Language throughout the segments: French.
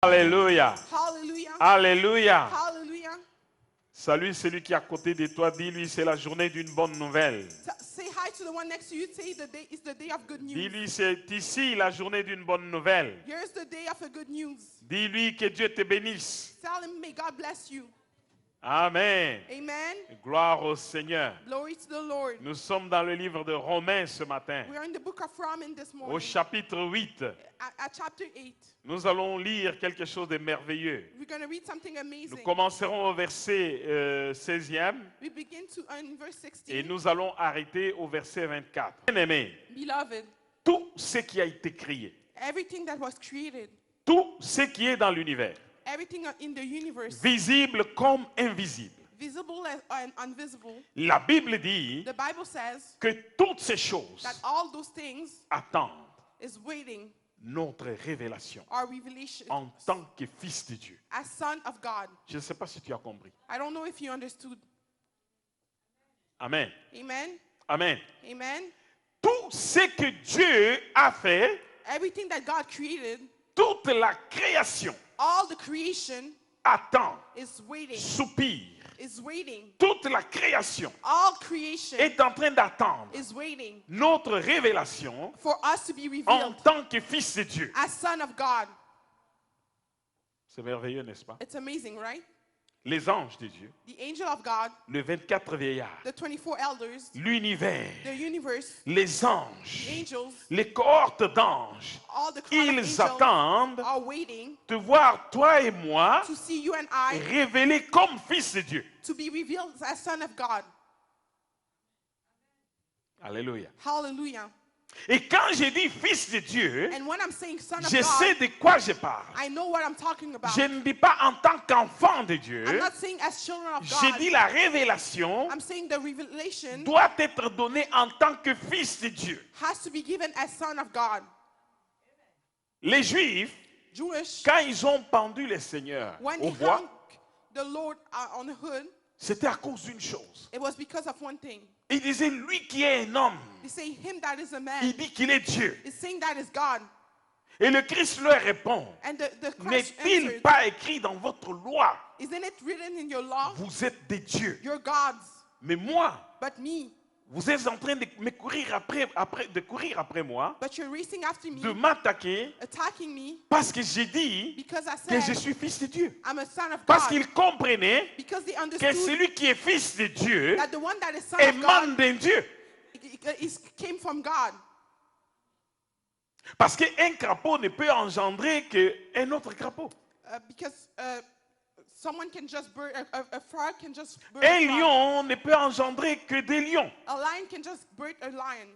Alléluia. Hallelujah. Alléluia. Hallelujah. Salue celui qui est à côté de toi. Dis-lui, c'est la journée d'une bonne nouvelle. Say hi to the one next to you. Say the day is the day of good news. Dis-lui, c'est ici la journée d'une bonne nouvelle. Here's the day of a good news. Dis-lui que Dieu te bénisse. Tell him, may God bless you. Amen. Amen. Gloire au Seigneur. Glory to the Lord. Nous sommes dans le livre de Romains ce matin. We are in the book of Romans this Au morning. chapitre 8, At chapter 8. nous allons lire quelque chose de merveilleux. We're going to read something Nous amazing. commencerons au verset 16e We begin to in verse 16. et nous allons arrêter au verset 24. Bien-aimés, Beloved, tout ce qui a été créé, everything that was created, tout ce qui est dans l'univers, everything in the universe, visible comme invisible. visible and invisible, La Bible dit the Bible says que toutes ces choses that all those things attendent is waiting notre révélation our revelation en tant que fils de Dieu. as son of God. Je ne sais pas si tu as compris. I don't know if you understood. Amen. Amen. Amen. Amen. Tout ce que Dieu a fait, Everything that God created, toute la création all the creation attend, is waiting, soupire. is waiting. Toute la création All creation est en train d'attendre is waiting notre révélation for us to be en revealed tant que fils de Dieu. as son of God. C'est merveilleux, n'est-ce pas? It's amazing, right? Les anges de Dieu, The angel of God, les 24 vieillards, the 24 elders, l'univers, the universe, les anges, the angels, les cohortes d'anges, all the crowd of ils angels attendent are waiting de voir toi et moi to see you and I révélés comme fils de Dieu. to be revealed as son of God. Alléluia. Hallelujah. Et quand je dis fils de Dieu, And when I'm saying son of je sais God, de quoi je parle. I know what I'm talking about. Je ne dis pas en tant qu'enfant de Dieu. I'm not saying as children of J'ai God. dit la révélation I'm saying the revelation doit être donnée en tant que fils de Dieu. has to be given as son of God. Les Juifs, Jewish, quand ils ont pendu le Seigneur when au they bois, hung the Lord on the hood, c'était à cause d'une chose. it was because of one thing. Il disait, lui qui est un homme, They say him that is a man il dit qu'il est Dieu. is saying that is God. Et le Christ leur répond, And the Christ n'est-il answered, pas écrit dans votre loi, isn't it written in your law? vous êtes des dieux. You're gods, Mais moi, but me. vous êtes en train de me courir courir après moi, But you're racing after de me, m'attaquer, attacking me, parce que j'ai dit because I que je said suis fils de Dieu. I'm a son of Parce God. qu'ils comprenaient Because they que understood celui qui est fils de Dieu that the one that is son est of God membre d'un Dieu. came from God. Parce qu'un crapaud ne peut engendrer qu'un autre crapaud. Because someone can just birth, a frog can just birth Un a frog. lion ne peut engendrer que des lions. A lion can just birth a lion.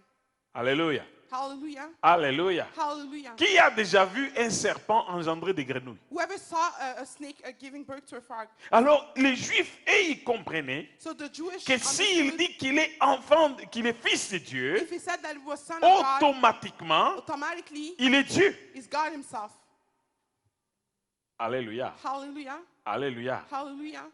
Alléluia. Hallelujah. Alléluia. Hallelujah. Qui a déjà vu un serpent engendrer des grenouilles? Whoever saw a snake giving birth to a frog. Alors, les Juifs, ils comprenaient So the Jewish que s'il understood dit qu'il est enfant, qu'il est fils de Dieu, if he said that he was son of God, automatiquement, automatically il est Dieu. is God himself. Alléluia. Hallelujah. Alléluia. Hallelujah.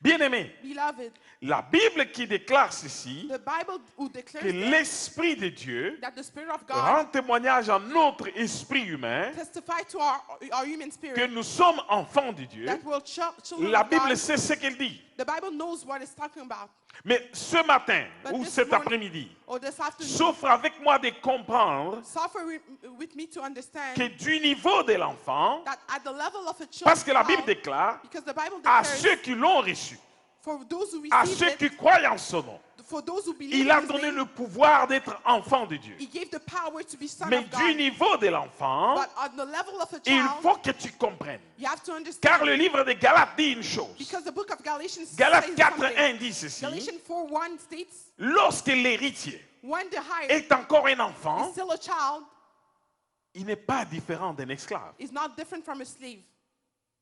Bien-aimés, Beloved, la Bible qui déclare ceci, the Bible who declares que that, l'Esprit de Dieu that the Spirit of God rend témoignage à notre esprit humain testify to our human que spirit nous sommes enfants de Dieu. that we're children La of Bible God. sait ce qu'elle dit. The Bible knows what it's talking about. Mais ce matin But ou this cet morning, après-midi, or this afternoon, souffre avec moi de comprendre suffer with me to understand que du niveau de l'enfant, that at the level of a parce que la child, Bible déclare, because the Bible à declares, ceux qui l'ont reçu, for those who à receive ceux it, qui croient en son nom, for those who believe il a in his donné name, le pouvoir d'être enfant de Dieu. he gave the power to be son Mais of du God. niveau de l'enfant, But on the level of a il child, faut que tu comprennes. you have to understand. Car le livre de Galates dit une chose. Because the book of Galatians Galates says 4, something. 1 dit ceci. Galatians 4:1 states, Lorsque l'héritier when the hired est encore un is enfant, still a child, il n'est pas différent d'un esclave. is not different from a slave.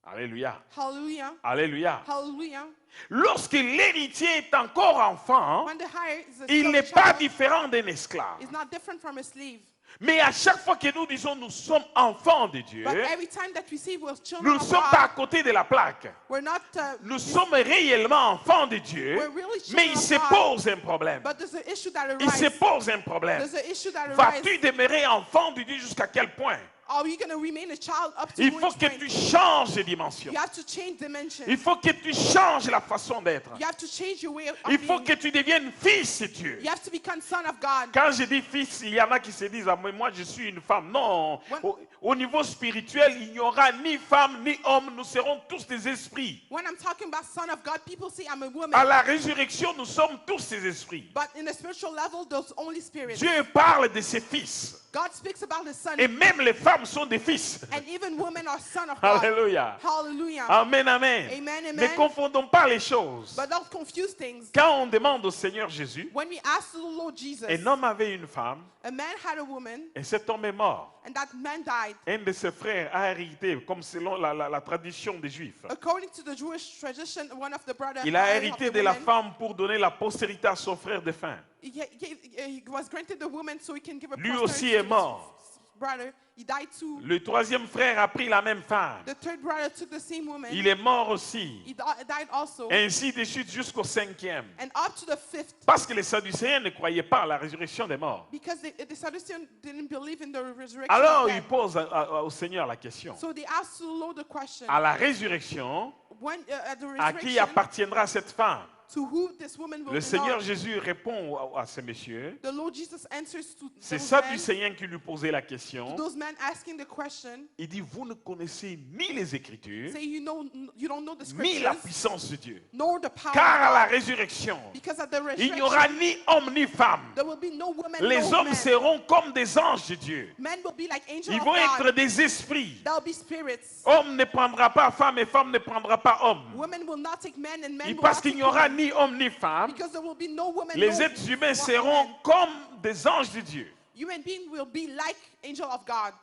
Alléluia. Hallelujah. Alléluia. Hallelujah. Lorsque l'héritier est encore enfant, When the hired is il still a n'est pas child, différent d'un esclave. is not different from a slave. Mais à chaque fois que nous disons nous sommes enfants de Dieu, But every time that we say we're nous children ne of sommes pas à God, côté de la plaque. we're not. Nous sommes réellement enfants de Dieu, We're really children mais il of se God. pose un problème. But there's an issue that Il se arises. pose un problème. There's an issue that Vas-tu arises. demeurer enfant de Dieu jusqu'à quel point? Are you going to remain a child up to Il your faut que strength? tu changes de dimension. You have to change dimension. Il faut que tu changes la façon d'être. You have to change your way of Il faut being. que tu deviennes fils de Dieu. You have to become son of God. Quand je dis fils, il y en a qui se disent, ah, mais moi je suis une femme. Non, When- au niveau spirituel, il n'y aura ni femme ni homme, nous serons tous des esprits. When I'm talking about son of God, people say I'm a À woman. la résurrection, nous sommes tous des esprits. But in the spiritual level, there's only spirits. Dieu parle de ses fils. God speaks about his son. Et même les femmes sont des fils. And even women are son of God. Alléluia. Hallelujah. Amen, amen. Amen, amen. Ne confondons pas les choses. But don't confuse things. Quand on demande au Seigneur Jésus, When we ask the Lord Jesus, un homme avait une femme a man had a woman, et cet homme est mort. and that man died. Un de ses frères a hérité, comme selon la tradition des Juifs. According to the Jewish tradition, one of the brothers Il a hérité de la femme pour donner la postérité à son frère défunt. He was granted the woman so he can give a Lui posterity aussi to est his mort. brother. He died too. Le troisième frère a pris la même femme. The third brother took the same woman. Il est mort aussi. He died also. Ainsi de suite jusqu'au cinquième. And up to the fifth, Parce que les Sadducéens ne croyaient pas à la résurrection des morts. because the Sadduceans didn't believe in the resurrection Alors of ils dead. posent au Seigneur la question. So they asked the Lord the question, À la résurrection, when, at the à qui resurrection, appartiendra cette femme? to who this woman will Le Seigneur belong. Jésus répond à ces messieurs. The Lord Jesus answers to C'est those Sadducéens qui lui posaient la men, question. those men asking the question, Il dit, vous ne connaissez ni les Écritures, say you don't know the ni la scriptures, puissance de Dieu. nor the power Car à of la God. résurrection, Because at the il n'y aura resurrection, ni homme ni femme. there will be no woman, Les no hommes man. seront comme des anges de Dieu. Men will be like angels Ils of vont être God. des esprits. They'll be spirits. Homme ne prendra pas femme et femme ne prendra pas homme. Women will not take men and men Et will parce not qu'il take n'y aura women. ni homme ni femme, Because there will be no woman, les no êtres humains man. seront comme des anges de Dieu. Human being will be like angel of God.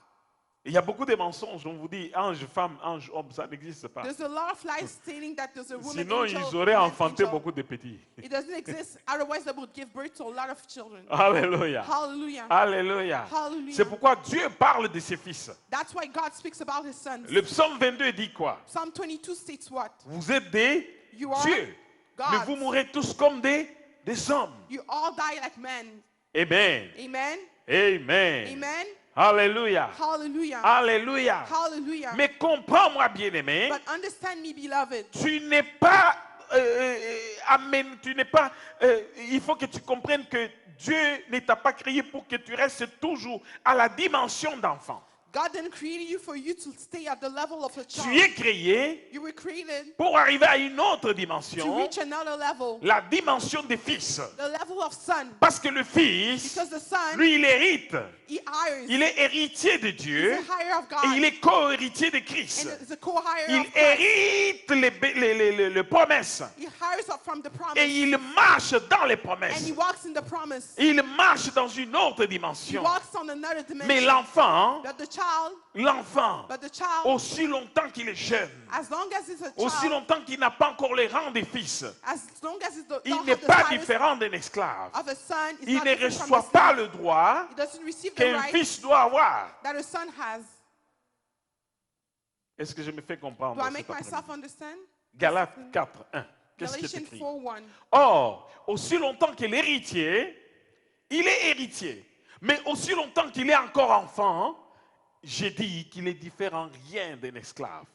Il y a beaucoup de mensonges. On vous dit ange femme, ange homme, ça n'existe pas. There's a lot of lies stating that there's a woman Sinon, angel, ils auraient man enfanté angel. beaucoup de petits. It doesn't exist. Otherwise, they would give birth to a lot of children. Alléluia. Hallelujah. Alléluia. Hallelujah. C'est pourquoi Dieu parle de ses fils. That's why God speaks about his sons. Le psaume 22 dit quoi? Psalm 22 states what? Vous êtes des You are dieux, gods. mais vous mourrez tous comme des hommes. You all die like men. Amen. Amen. Amen. Amen. Alléluia. Hallelujah. Alléluia. Hallelujah. Mais comprends-moi, bien-aimé, But understand me, beloved. tu n'es pas amen, tu n'es pas il faut que tu comprennes que Dieu ne t'a pas créé pour que tu restes toujours à la dimension d'enfant. God didn't create you for you to stay at the level of a Tu child. es créé You were created pour arriver à une autre to dimension, reach another level, la dimension des fils. the level of son. Parce que le fils, Because the son, lui, il hérite. he hires. Il est héritier de He's Dieu a hire of et God. il est co-héritier de Christ. And is a co-hire Il of Christ. hérite les promesses He hires up from the promise. et il marche dans les And promesses. he walks in the promise. Il marche dans une autre He dimension. walks on another Mais dimension. l'enfant, But the child, aussi longtemps qu'il est jeune, as long as he's a aussi child, longtemps qu'il n'a pas encore les rangs des fils, as long as he's il not n'est have the pas status différent d'un esclave. of a son, he's Il not ne different from reçoit a pas slave. le droit He doesn't receive the qu'un right fils doit avoir. that a son has. Est-ce que je me fais comprendre? Do I cet make après-midi? myself understand? Galates 4, 1. Qu'est-ce qui est Galatians écrit? 4:1. Or, aussi longtemps qu'il est héritier, il est héritier. Mais aussi longtemps qu'il est encore enfant, j'ai dit qu'il est différent rien d'un esclave,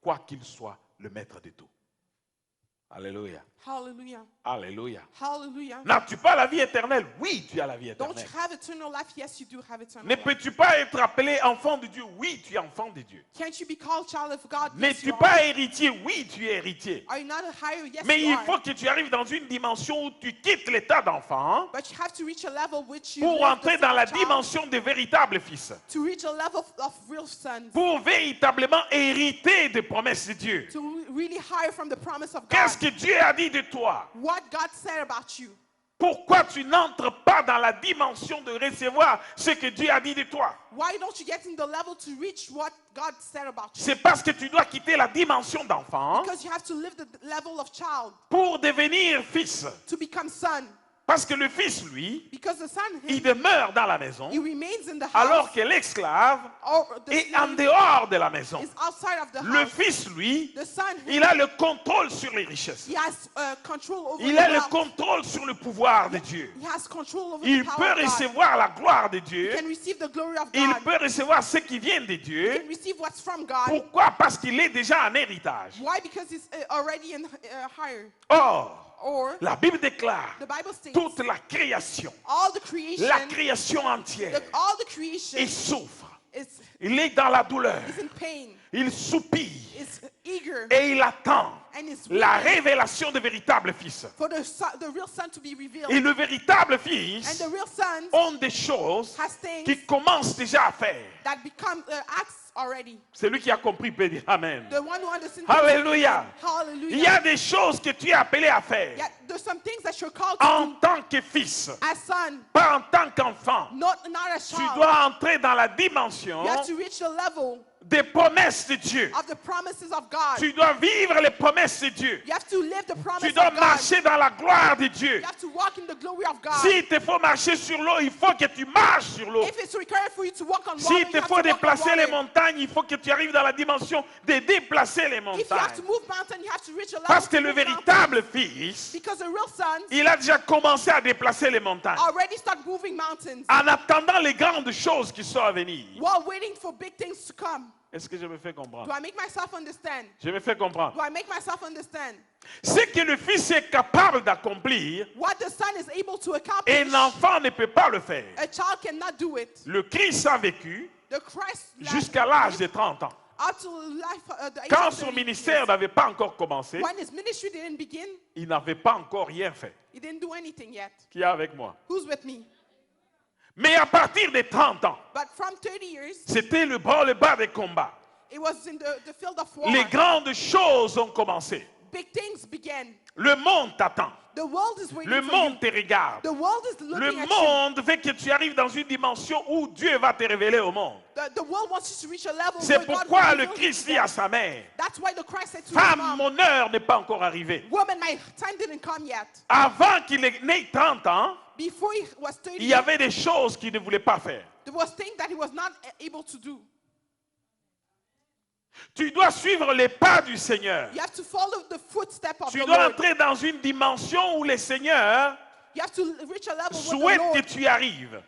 quoi qu'il soit le maître de tout. Alléluia. Hallelujah. Alléluia. Hallelujah. N'as-tu pas la vie éternelle? Oui, tu as la vie Don't éternelle. you have eternal life? Yes, you do have eternal Ne life. peux-tu pas être appelé enfant de Dieu? Oui, tu es enfant de Dieu. Can't you be called child of God? Yes, N'es-tu you are. pas héritier? Oui, tu es héritier. Are you not a higher? Yes, Mais you il are. faut que tu arrives dans une dimension où tu quittes l'état d'enfant But you have to reach a level which you pour live entrer the dans la child, dimension des véritables fils. to reach a level of real sons, Pour véritablement hériter des promesses de Dieu. to really hire from the promise of God. Qu'est-ce que Dieu a dit de toi? What God said about you. Pourquoi tu n'entres pas dans la dimension de recevoir ce que Dieu a dit de toi? Why don't you get in the level to reach what God said about you? C'est parce que tu dois quitter la dimension d'enfant Because you have to live the level of child pour devenir fils. to become son. Parce que le fils, lui, Because the son, il demeure dans la maison, he remains in the house, alors que l'esclave or the est en slave dehors de la maison. is outside of the Le house. fils, lui, The son, il a le contrôle sur les richesses. he has control over Il the a le wealth. contrôle sur le pouvoir de Dieu. He has control over Il the power peut of God. recevoir la gloire de He Dieu. can receive the glory of Il God. peut recevoir ce qui vient de He Dieu. can receive what's from God. Pourquoi? Parce qu'il est déjà en héritage. Why? Because he's already in higher. Or, Or la Bible déclare the Bible states toute la création, all the creation, la création entière, all the creation il souffre. is Il est dans la douleur. in pain, Il soupire is eager, et il attend and is la waiting révélation du véritable Fils. for the real son to be revealed. Et le véritable And Fils the real son ont des choses has things qu'il commence déjà à faire. that become acts already. Celui qui a compris peut dire Amen. The one who understands. Alléluia. Hallelujah. Il y a des choses que tu es appelé à faire Yeah, there's some things that you're called to en do tant que fils, as son, pas en tant qu'enfant. not as Tu child. dois entrer dans la dimension You have to reach the level des promesses de Dieu. of the promises of God. Tu dois vivre les promesses de Dieu. You have to live the promise Tu of dois God. marcher dans la gloire de Dieu. You have to walk in the glory of God. S'il te faut marcher sur l'eau, il faut que tu marches sur l'eau. If it's required for you to walk on water, S'il you te have faut to walk on déplacer les water. montagnes, il faut que tu arrives dans la dimension de déplacer les If you have to montagnes. move mountain, you have to reach a level Parce to que le move mountain. véritable Fils, Because the real sons il a déjà commencé à déplacer les montagnes. already start moving mountains En attendant les grandes choses qui sont à venir. while waiting for big things to come. Est-ce que je me fais Do comprendre? I make myself understand? Je me fais comprendre. Do I make myself understand? Ce que le Fils est capable d'accomplir, What the son is able to accomplish, un enfant ne peut pas le faire. a child cannot do it. Le Christ a vécu The Christ jusqu'à l'âge de 30 ans. up to life, the age Quand of son 30 ministère years. n'avait pas encore commencé, When his ministry didn't begin, il n'avait pas encore rien fait. he didn't do anything yet. Qui est avec moi? Who's with me? Mais à partir de 30 ans, But from 30 years, c'était le branle-bas des combats. it was in the field of war. Les grandes choses ont commencé. Big things began. Le monde t'attend. The world is waiting Le for monde you. te regarde. The world is Le looking at you. monde veut que tu arrives dans une dimension où Dieu va te révéler au monde. The world wants you to reach a level C'est where God pourquoi will le reveal Christ to dit them. à sa mère, That's why the Christ said to his femme, mom, mon heure n'est pas encore arrivée. woman, my time didn't come yet. Avant qu'il ait né 30 ans, Before he was 30, il y avait des choses qu'il ne voulait pas faire. there was things that he was not able to do. Tu dois suivre les pas du Seigneur. You have to follow the footsteps of Tu the dois Lord. entrer dans une dimension où le Seigneur You have to reach a level where souhaite the que Lord, tu y arrives.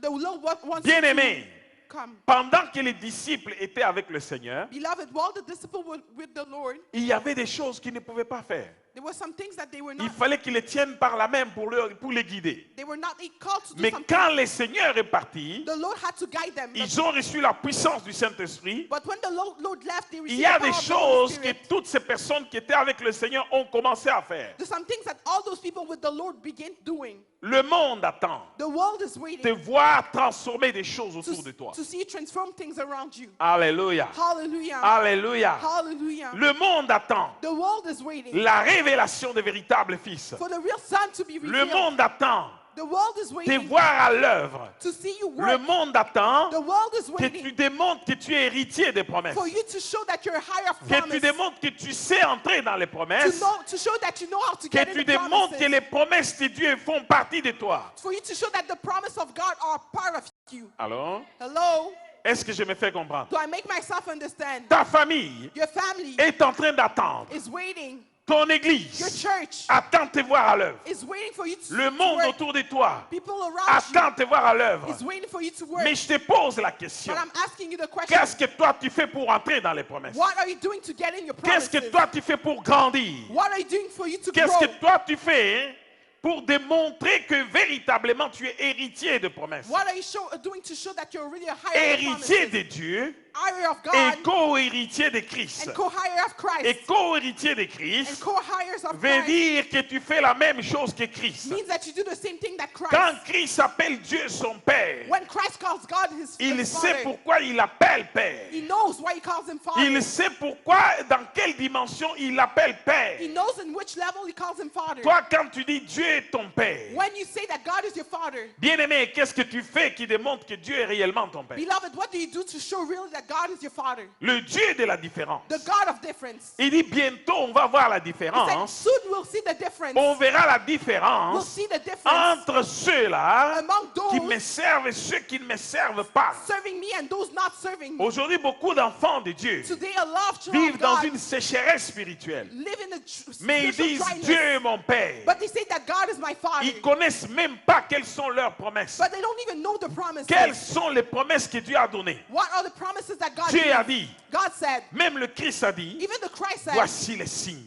the Lord wants Bien-aimé, you to come. pendant que les disciples étaient avec le Seigneur, Beloved, while the disciples were with the Lord, il y avait des choses qu'ils ne pouvaient pas faire. there were some things that they were Il not, fallait qu'ils les tiennent par la main pour les guider. they were not called to do Mais something. quand le Seigneur est parti, The Lord had to guide them. ils ont reçu la puissance du Saint-Esprit. But when the Lord left, they Il received y a the des power of the Holy choses que Spirit. toutes ces personnes qui étaient avec le Seigneur ont commencé à faire. There's some things that all those people with the Lord begin doing. Le monde attend The world is de waiting voir transformer des choses autour de toi. to see you transform things around you. Alléluia. Hallelujah. Alléluia. Hallelujah. Le monde attend The world is waiting la révélation des véritables fils. for the real son to be Le revealed. monde attend The world is de waiting voir à l'œuvre. to see you Le work. monde attend The world is que tu waiting démontres que tu es héritier des promesses. for you to show that you're higher of Que tu promise. démontres que tu sais entrer dans les promesses. To show that you know how to Que get tu in the démontres que promises. les promesses de Dieu font partie de toi. For you to show that the promise of God are part of you. Alors, Hello? est-ce que je me fais comprendre? Do I make myself understand? Ta famille Your family est en train d'attendre. is waiting. Ton Your église church attend te voir à l'œuvre. is waiting for you to Le monde work. autour de toi People around you attend te voir à l'œuvre. is waiting for you to work. Mais je te pose la question. But I'm asking you the question. Qu'est-ce que toi tu fais pour entrer dans les promesses? What are you doing to get in your Qu'est-ce promises? que toi tu fais pour grandir? What are you doing for you to Qu'est-ce grow? que toi tu fais pour démontrer que véritablement tu es héritier de promesses? What are you doing to show that you're really a higher of Héritier promises? de Dieu Higher of et God co-héritier de Christ. and co-higher of Et Christ co-héritier de and Christ co-hires of veut Christ dire que tu fais la même chose que Christ. means that you do the same thing that Christ. Quand Christ appelle Dieu son Père, When Christ calls God his il sait Father, pourquoi il appelle Père. he knows why he calls him Father. Il sait pourquoi, dans quelle dimension il l'appelle Père. He knows in which level he calls him Father. Toi, quand tu dis Dieu est ton Père, When you say that God is your Father, bien-aimé, qu'est-ce que tu fais qui démontre que Dieu est réellement ton Père? beloved, what do you do to show really that that God is your Father, le Dieu de la différence. the God of difference. Il dit bientôt on va voir la He said, différence. soon we'll see the difference. On verra la We'll différence see the difference entre ceux-là among qui those me servent et ceux qui ne me servent pas. serving me and those not serving me. Aujourd'hui, beaucoup d'enfants de Dieu Today, a lot of children vivent of dans God une sécheresse spirituelle. live in a Mais ils spiritual disent dryness. Dieu est mon Père. But they say that God is my Father. Ils connaissent même pas quelles sont leurs promesses. But they don't even know the promises. Quelles sont les promesses que Dieu a données? What are the promises that God Dieu a gave? dit, God said, même le Christ a dit, even the Christ said, voici les signes,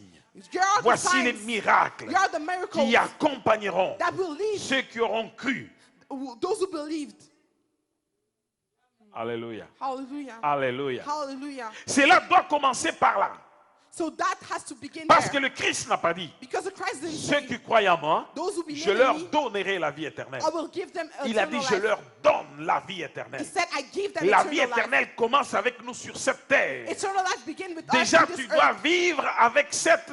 here are the voici les signs, miracles here are the miracles qui accompagneront that will lead ceux qui auront cru. those who believed. Alléluia. Hallelujah. Alléluia. Hallelujah. Cela doit commencer par là. So that has to begin Parce que there. le Christ n'a pas dit, Because the Christ didn't ceux say, qui croient en moi, those who believe je in leur me, donnerai la vie éternelle. I will give them Il a dit, eternal je life. leur donne la vie He éternelle. said, I give them La vie eternal life. éternelle commence avec nous sur cette terre. Eternal life begins with us Déjà, on tu this dois earth. vivre avec cette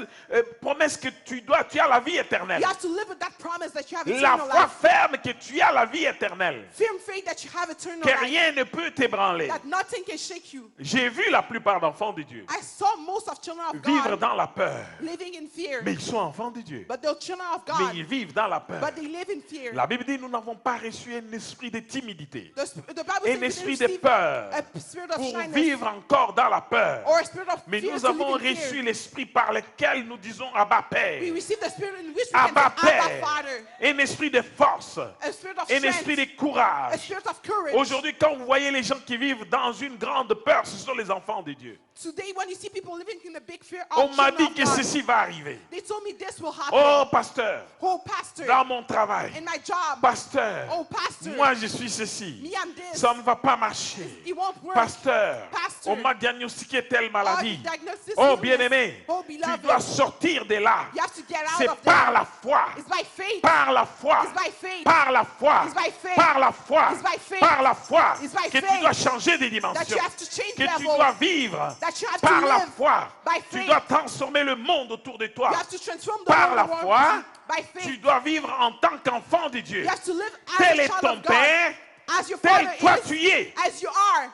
promesse que tu as la vie éternelle. You have to live with that promise that you have La eternal foi life. ferme que tu as la vie éternelle. Firm faith that you have eternal Que life. rien ne peut t'ébranler. That nothing can shake you. J'ai vu la plupart d'enfants de Dieu I saw most of children of vivre God dans la peur. living in fear. Mais ils sont enfants de Dieu. But they're children of Mais God. ils vivent dans la peur. But they live in fear. La Bible dit, nous n'avons pas reçu un esprit de timidité, The Bible says un we didn't esprit de receive peur a spirit of pour shyness vivre encore dans la peur. or a spirit of Mais fear nous to avons live in fear. reçu l'esprit par lequel nous disons Abba Père. We receive the spirit in which we can Abba say, Abba Père. Father. Un esprit de force, A spirit of un esprit strength. de courage. A spirit of courage. Aujourd'hui, quand vous voyez les gens qui vivent dans une grande peur, ce sont les enfants de Dieu. Today, when you see people living in a big fear, On all m'a children dit of que God, ceci va arriver. they told me this will happen. Oh, pasteur, Oh, pastor, dans mon travail, in my job. pasteur, Oh, pastor, moi je suis ceci. me I'm this. Ça ne va pas marcher. It won't work. Pasteur, Pastor, on m'a diagnostiqué telle all maladie. the diagnosis Oh, illness. bien-aimé, Oh, tu beloved, dois sortir de là. you have to get out C'est of par there. la foi. It's by faith. Par la foi. It's by faith. Par la foi. It's by faith. Par la foi. It's by faith. Par la foi. It's by Que tu faith. dois changer des That dimensions. you have to change Que tu levels. dois vivre That you have par to la live foi. by Tu faith. dois transformer le monde autour de toi. You have to transform the Par world la around foi, you. By tu faith. dois vivre en tant qu'enfant de Dieu. You have to live as Tel a est child ton of God. Père, As your tel father toi is. tu y es. As you are.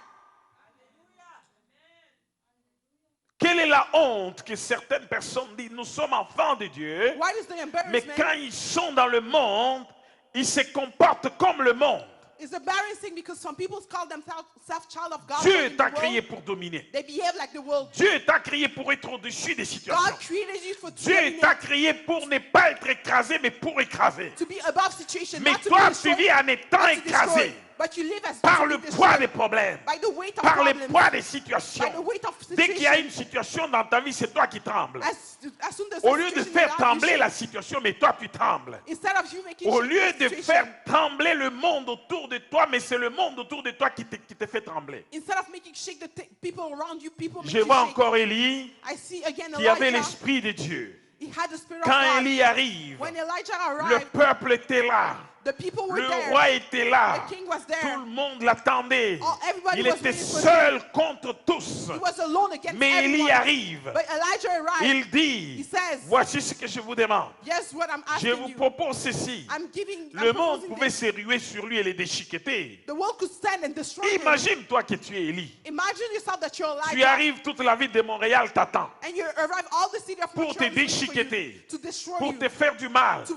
Quelle est la honte que certaines personnes disent, nous sommes enfants de Dieu, What is the mais embarrassment? quand ils sont dans le monde, ils se comportent comme le monde. It's embarrassing because some people call themselves child of God. but Dieu in t'a the créé world, pour dominer. they behave like the world. Dieu t'a créé pour être au-dessus des God situations. created you for Dieu t'a dominate, créé pour ne pas être écrasé, mais pour écraser. to be above situation, Mais not to toi, be tu destroyed, vis en étant not to destroy. écrasé But you live as par to le be poids des destroyed problèmes, by the weight of par le problems, poids des by situations. the weight of Dès qu'il y a situation. une situation dans ta vie, c'est toi qui trembles. As soon as Au the lieu de situation faire is out, you trembler shake. la situation, mais toi tu trembles. Instead of you making Au shake lieu the de situation, faire trembler le monde autour de toi, mais c'est le monde autour de toi qui te fait trembler. instead of making shake the people around you, people make Je you vois shake. encore Élie I see again qui avait Elijah. l'esprit de Dieu. He had the spirit Quand of God. Élie arrive, When Elijah le arrived, peuple était là. the people were Le there. roi était là. The king was Tout there. le monde l'attendait. Oh, everybody Il was était waiting for seul contre tous. He was alone against Mais Élie everyone. arrive. But Elijah arrived. Il dit, He says, voici ce que je vous demande. yes, what I'm Je asking vous you. propose ceci. I'm Le monde proposing pouvait this. se ruer sur lui et le déchiqueter. The world could stand and destroy him. Imagine-toi que tu es Élie. Imagine yourself that you're Tu Elijah. arrives, toute la ville de Montréal t'attend And you arrive all the city of pour Montreal te is waiting for you déchiqueter, to destroy pour you, te faire du mal. to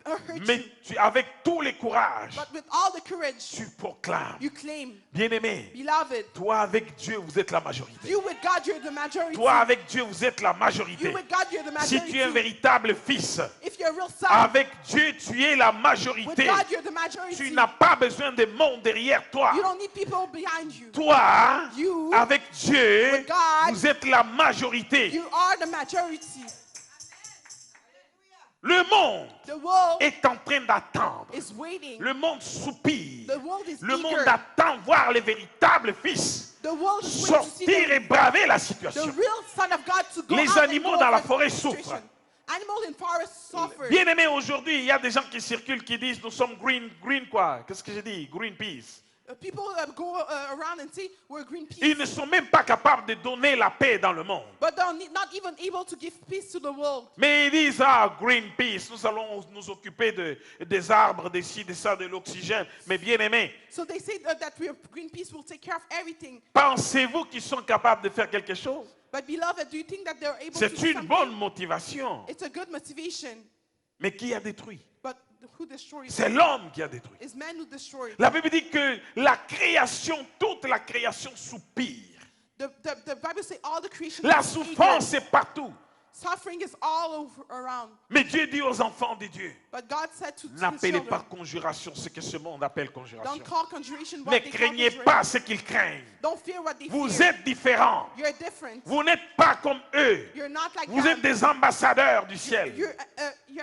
hurt Mais you. avec tous les courages, But with all the courage, tu proclames. you claim, Bien-aimé, beloved, toi avec Dieu, vous êtes la majorité. you with God, you're the majority. Toi avec Dieu, vous êtes la You majorité. with God, you're the Si majority. tu es un véritable fils, If you're a real son, avec Dieu, tu es la with majorité. God, you're the majority. Tu n'as pas besoin de monde derrière toi. You don't need people behind you. Toi, You, avec Dieu, with God, vous êtes la majorité. You are the majority. Le monde The world est en train d'attendre. is waiting. Le monde soupire. The world is Le monde eager. attend voir les véritables fils The world is waiting to see sortir et braver la the situation. real son of God to go Les out and animaux go dans la over forêt the souffrent. situation. Animals in forest suffer. Bien aimé, aujourd'hui, il y a des gens qui circulent qui disent nous sommes green quoi? Qu'est-ce que j'ai dit? Greenpeace. People go around and say we're Greenpeace, Ils ne sont même pas capables de donner la paix dans le monde. but they're not even able to give peace to the world. Mais ils disent, ah, Greenpeace, nous allons nous occuper des arbres, des ci, de ça, de l'oxygène. Mais bien aimés, So they say that Greenpeace will take care of everything. pensez-vous qu'ils sont capables de faire quelque chose? But beloved, do you think that they're able to C'est do une bonne something? motivation. It's a good motivation, Mais qui a détruit? but who destroys C'est it? l'homme qui a détruit. It's man who destroys. La Bible dit que la création, toute la création soupire. The Bible says all the creation La is eager. souffrance est partout. Suffering is all around. Mais Dieu dit aux enfants de Dieu, But God said to his n'appelez pas children, conjuration ce que ce monde appelle conjuration. don't call conjuration what Ne they call craignez conjuration. pas ce qu'ils craignent. Don't fear what they Vous fear. êtes différents. You're different. Vous n'êtes pas comme eux. You're not like Vous them. êtes des ambassadeurs du ciel. You're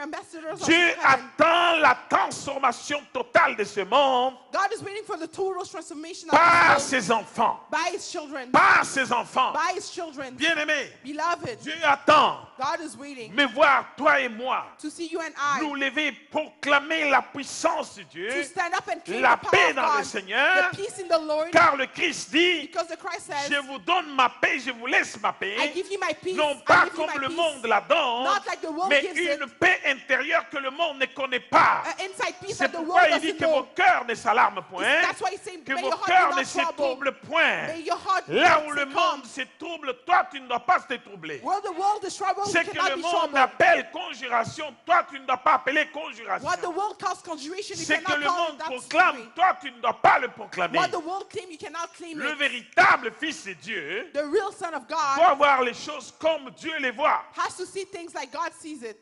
ambassadors of Dieu heaven. attend la transformation totale de ce monde God is waiting for the total transformation of par his world ses enfants. by his children. Par ses enfants. By his children. Bien-aimés, Beloved, Dieu attend God is waiting me voir, toi et moi, to see you and I nous lever, proclamer la puissance de to Dieu, stand up and claim la the power paix of dans le God, Seigneur, the peace in the Lord, car le Christ dit, because the Christ says, je vous donne ma paix, je vous laisse ma I paix, give you my peace, non I pas give you comme my le peace. monde la donne, Not like the world mais gives une it. paix intérieure que le monde ne connaît pas. An inside peace C'est that the pourquoi world il dit doesn't que vos know. cœurs ne s'alarment point, That's why he's saying, que may vos your cœurs heart ne be se not troubled. troublent point. May your heart Là not où be le calm. monde se trouble, toi tu ne dois pas te troubler. Where the world is troubled, Ce we que cannot le be monde troubled. appelle conjuration, toi tu ne dois pas appeler conjuration. What the world calls conjuration, you Ce que cannot le call monde it that proclame, way. toi tu ne dois pas le proclamer. What the world claim, you cannot claim Le it. véritable Fils de Dieu The real Son of God doit voir les choses comme Dieu les voit. has to see things like God sees it.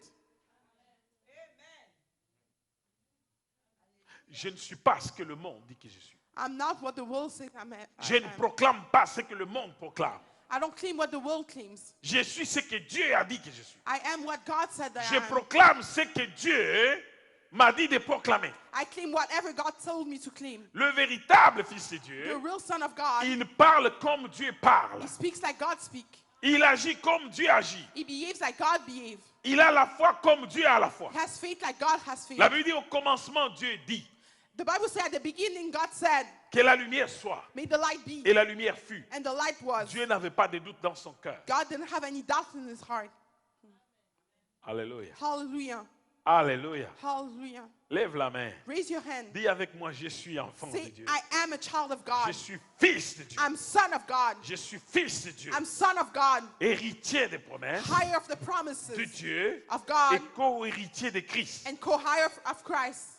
Je ne suis pas ce que le monde dit que je suis. I'm not what the world says Je ne am. proclame pas ce que le monde proclame. I don't claim what the world claims. Je suis ce que Dieu a dit que je suis. I am what God said that Je I am. proclame ce que Dieu m'a dit de proclamer. I claim whatever God told me to claim. Le véritable Fils de The Dieu, real Son of God, il parle comme Dieu parle. he speaks like God speaks. Il agit comme Dieu agit. He behaves like God behaves. Il a la foi comme Dieu a la foi. He has faith like God has faith. La Bible dit au commencement, Dieu dit The Bible said at the beginning, God said, que la lumière soit. may the light be. Et la lumière fut. And the light was. Dieu n'avait pas de doute dans son cœur. God didn't have any doubt in his heart. Alléluia. Hallelujah. Alléluia. Hallelujah. Lève la main. Raise your hand. Dis avec moi, je suis enfant de Say, Dieu. I am a child of Je God. suis fils de Dieu. I'm son of God. Je suis fils de Dieu. I'm son of God. Héritier des promesses Higher of the de promises Dieu of God et co-héritier de Christ. and co-higher of Christ.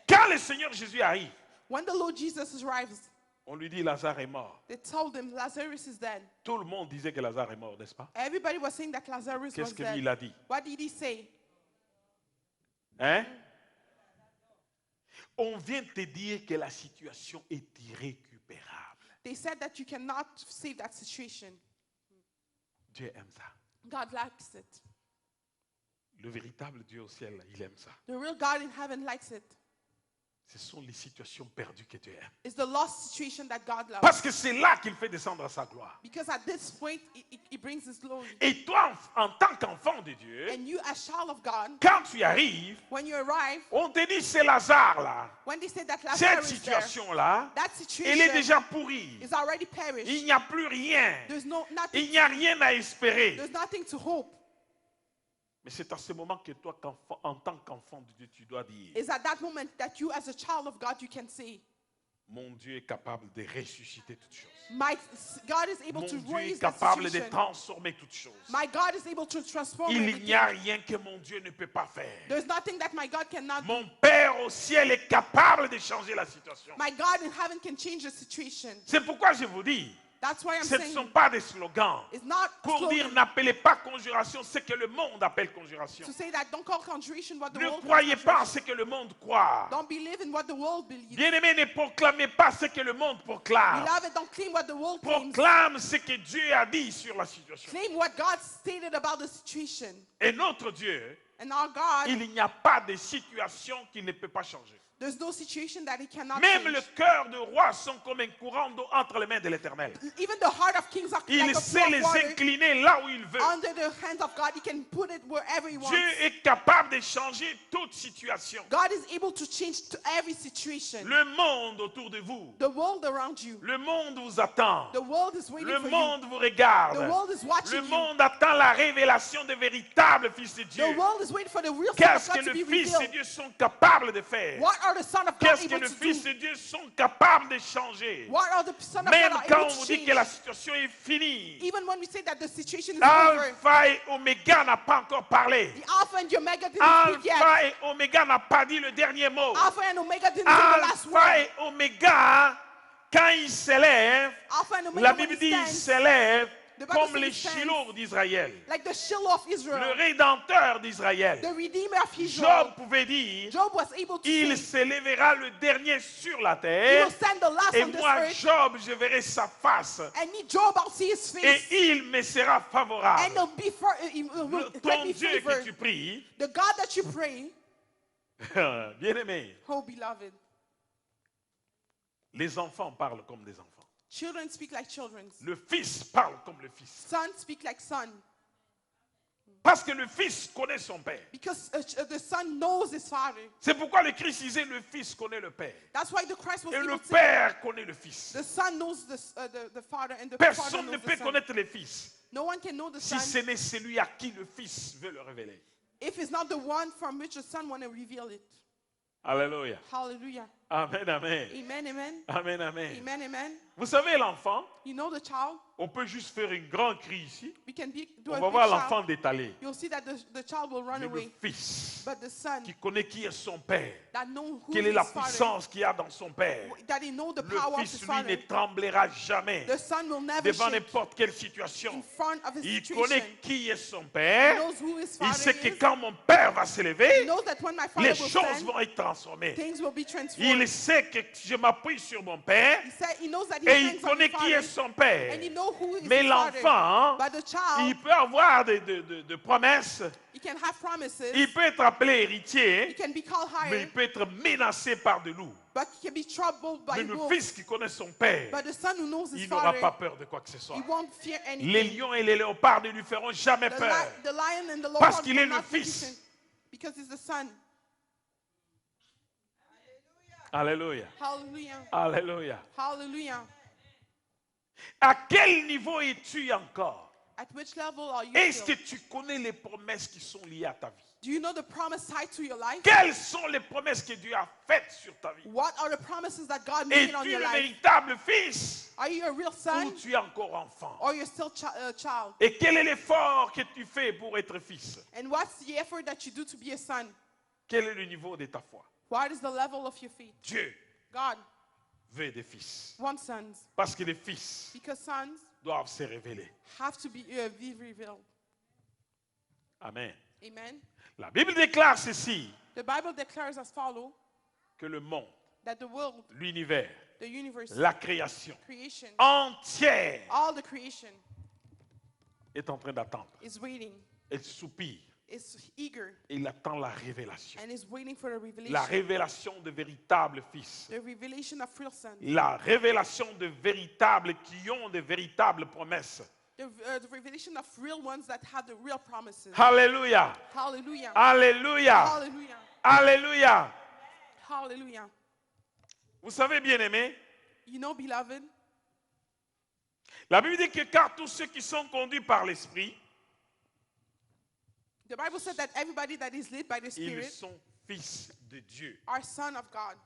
Quand le Seigneur Jésus arrive, When the Lord Jesus arrives, on lui dit Lazare est mort. they told him Lazarus is dead. Tout le monde disait que Lazare est mort, n'est-ce pas? Everybody was saying that Lazarus was Qu'est-ce que lui il dead. a dit? What did he say? Hein? On vient te dire que la situation est irrécupérable. They said that you cannot save that situation. Dieu aime ça. God likes it. Le véritable Dieu au ciel, il aime ça. The real God in heaven likes it. Ce sont les situations perdues que Dieu aime. It's the lost situation that God loves. Parce que c'est là qu'il fait descendre sa gloire. Because at this point, he brings his glory. Et toi, en tant qu'enfant de Dieu, And you, as child of God, quand tu arrives, when you arrive, on te dit c'est Lazare là. when they say that Cette Lazarus is there, situation-là, that elle est situation déjà pourrie. is already perished. Il n'y a plus rien. There's Il nothing. n'y a rien à espérer. There's nothing to hope. Mais c'est à ce moment que toi, en tant qu'enfant de Dieu, tu dois dire, It's at that moment that you, as a child of God, you can say, mon Dieu est capable de ressusciter toutes choses. "My God is able Mon to Dieu est raise that capable de situation. transformer toutes choses. My God is able to transform Il everything. n'y a rien que mon Dieu ne peut pas faire. There's nothing that my God cannot do. Mon Père au ciel est capable de changer la situation. My God in heaven can change the situation. C'est pourquoi je vous dis, That's why I'm ce ne saying sont pas des slogans it's not pour dire slogan n'appelez pas conjuration ce que le monde appelle conjuration. to say that don't call conjuration what the Ne world calls croyez pas en conjuration. ce que le monde croit. Don't believe in what the world believes. Bien-aimés, ne proclamez pas ce que le monde proclame. Beloved, don't claim what the world claims. Proclame ce que Dieu a dit sur la situation. Claim what God stated about the situation. Et notre Dieu And our God, il n'y a pas de situation qui ne peut pas changer. there's no situation that He cannot Même le change. cœur de roi sont comme un courant d'eau entre les mains de l'Éternel. Even the heart of kings are Il like a sait flow of les water. incliner là où il veut. Under the hands of God, He can put it wherever He wants. Dieu est capable de changer toute situation. God is able to change to every situation. Le monde autour de vous, The world around you. le monde vous attend. The world is waiting Le for you. monde vous regarde. The world is watching Le you. monde attend la révélation des véritables fils de Dieu. The world is waiting for the real Son of Qu'est-ce que God to les be fils de revealed. Dieu sont capables de faire? What are the Son of God Qu'est-ce que able les to fils do? de Dieu sont capables de changer? What are the Son of Même God are quand able on to vous dit change? que la situation est finie, Even when we say that the situation is over, Alpha et Oméga n'a pas encore parlé. the Alpha and the Omega didn't speak yet. Alpha et Oméga n'a pas dit le dernier mot. Alpha and Omega didn't say the last Alpha word. et Oméga, quand il s'élève, Alpha and Omega, la when Bible he dit il stands, s'élève The Bible comme says les he stands Shiloh d'Israël, like the Shiloh of le Israel, Rédempteur d'Israël. the Redeemer of Job Israel. pouvait dire, Job was able to il say, s'élèvera le dernier sur la He terre, will stand the last et on this moi, earth, Job, je verrai sa face, and me, Job, I'll see his et face, il me sera and favorable. he'll be he will Ton grant me Dieu que favor. tu pries, The God that you pray, bien-aimé, oh beloved, les enfants parlent comme des enfants. children speak like children. Le fils parle comme le fils. Son speak like son. Parce que le fils connaît son père. Because the son knows his father. C'est pourquoi le Christ disait le fils connaît le père. That's why the Christ was Et le able to say, père connaît le fils. the son knows the father, and the father Personne ne knows peut the son. connaître le fils No one can know the si son ce n'est celui à qui le fils veut le révéler. if it's not the one from which the son want to reveal it. Alléluia. Hallelujah. Amen, amen. Amen, amen. Amen, amen. Amen, amen. Vous savez, l'enfant, You know the child? on peut juste faire un grand cri ici. We can do On a va big voir child. l'enfant d'étaler. You'll see that the child will run Mais le away. fils But the son qui connaît qui est son père, that know who quelle is est la his father, puissance qu'il y a dans son père, that he know the le power of fils, his lui, father, ne tremblera jamais the son will never devant shake n'importe quelle in situation. front of his Il situation. connaît qui est son He père. knows who his Il father sait que is. quand mon père va He s'élever, knows that when my father les will choses stand, vont être transformées. things will be Il transformed. sait que je m'appuie sur mon père He knows that he et il hangs on connaît his qui est father, son père. and he knows who is Mais his father. l'enfant, But the il child, peut avoir de promesses, he can have promises. il peut être appelé He héritier, can be called mais higher, il peut être menacé par des loups. but he can be troubled by Mais le wolves. fils qui connaît son père, But the son who knows his il n'aura father, pas peur de quoi que ce soit. he won't fear anything. Les lions et les léopards ne lui feront jamais The, peur. the lion and the Parce leopard qu'il will est le not be fils. beaten, because he's the son. Alléluia. Hallelujah. Alléluia. Hallelujah. À quel niveau es-tu encore? At which level are you Est-ce que still? tu connais les promesses qui sont liées à ta vie? Do you know the promise tied to your life? Quelles sont les promesses que Dieu a faites sur ta vie? What are the promises that God made on Es-tu your le life? véritable fils Are you a real ou son, tu es encore enfant? or you're still a child? Et quel est l'effort que tu fais pour être fils? And what's the effort that you do to be a son? Quel est le niveau de ta foi? What is the level of your faith? Dieu God veut des fils. wants sons, Parce que les fils because sons doivent se révéler. have to be revealed. Amen. Amen. La Bible déclare ceci, The Bible declares as follow que le monde, that the world, l'univers, the universe, la création creation, entière all the creation est en train d'attendre. is waiting, Elle soupire. is eager, Et il attend la révélation. and is waiting for the La revelation. révélation de véritables fils. The revelation of real sons. La révélation de véritables qui ont de véritables promesses. The revelation of real ones that have the real promises. Alléluia. Hallelujah. Alléluia. Hallelujah. Alléluia. Hallelujah. Vous savez, bien-aimés, You know, beloved, la Bible dit que car tous ceux qui sont conduits par l'Esprit, the Bible said that everybody that is led by the ils Spirit sont fils de Dieu. are son of God.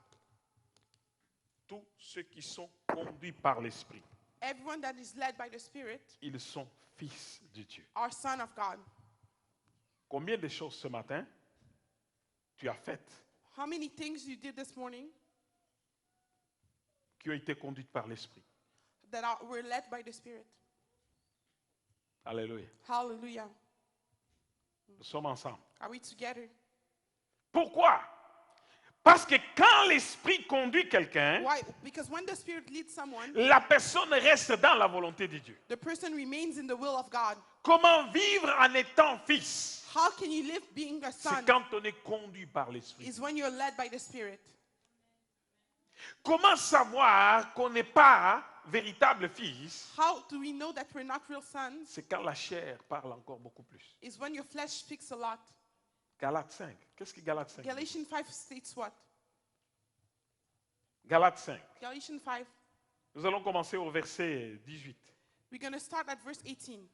Tous ceux qui sont conduits par l'Esprit, Everyone that is led by the Spirit ils sont fils de Dieu. are son of God. Combien de choses ce matin tu as faites How many things you did this morning qui ont été conduites par l'Esprit? that were led by the Spirit? Alléluia. Hallelujah. Nous sommes ensemble. Are we together? Pourquoi? Parce que quand l'Esprit conduit quelqu'un, Why? Because when the Spirit leads someone, la personne reste dans la volonté de Dieu. the person remains in the will of God. Comment vivre en étant fils? How can you live being a son? C'est quand on est conduit par l'Esprit. Is when you're led by the Spirit. Comment savoir qu'on n'est pas véritable fils? How do we know that we're not real sons? C'est quand la chair parle encore beaucoup plus. Is when your flesh speaks a lot. Galates 5. Qu'est-ce que Galates 5 dit? Galatians 5 states what? Galates 5. Galatians 5. Nous allons commencer au verset 18. We're going to start at verse 18.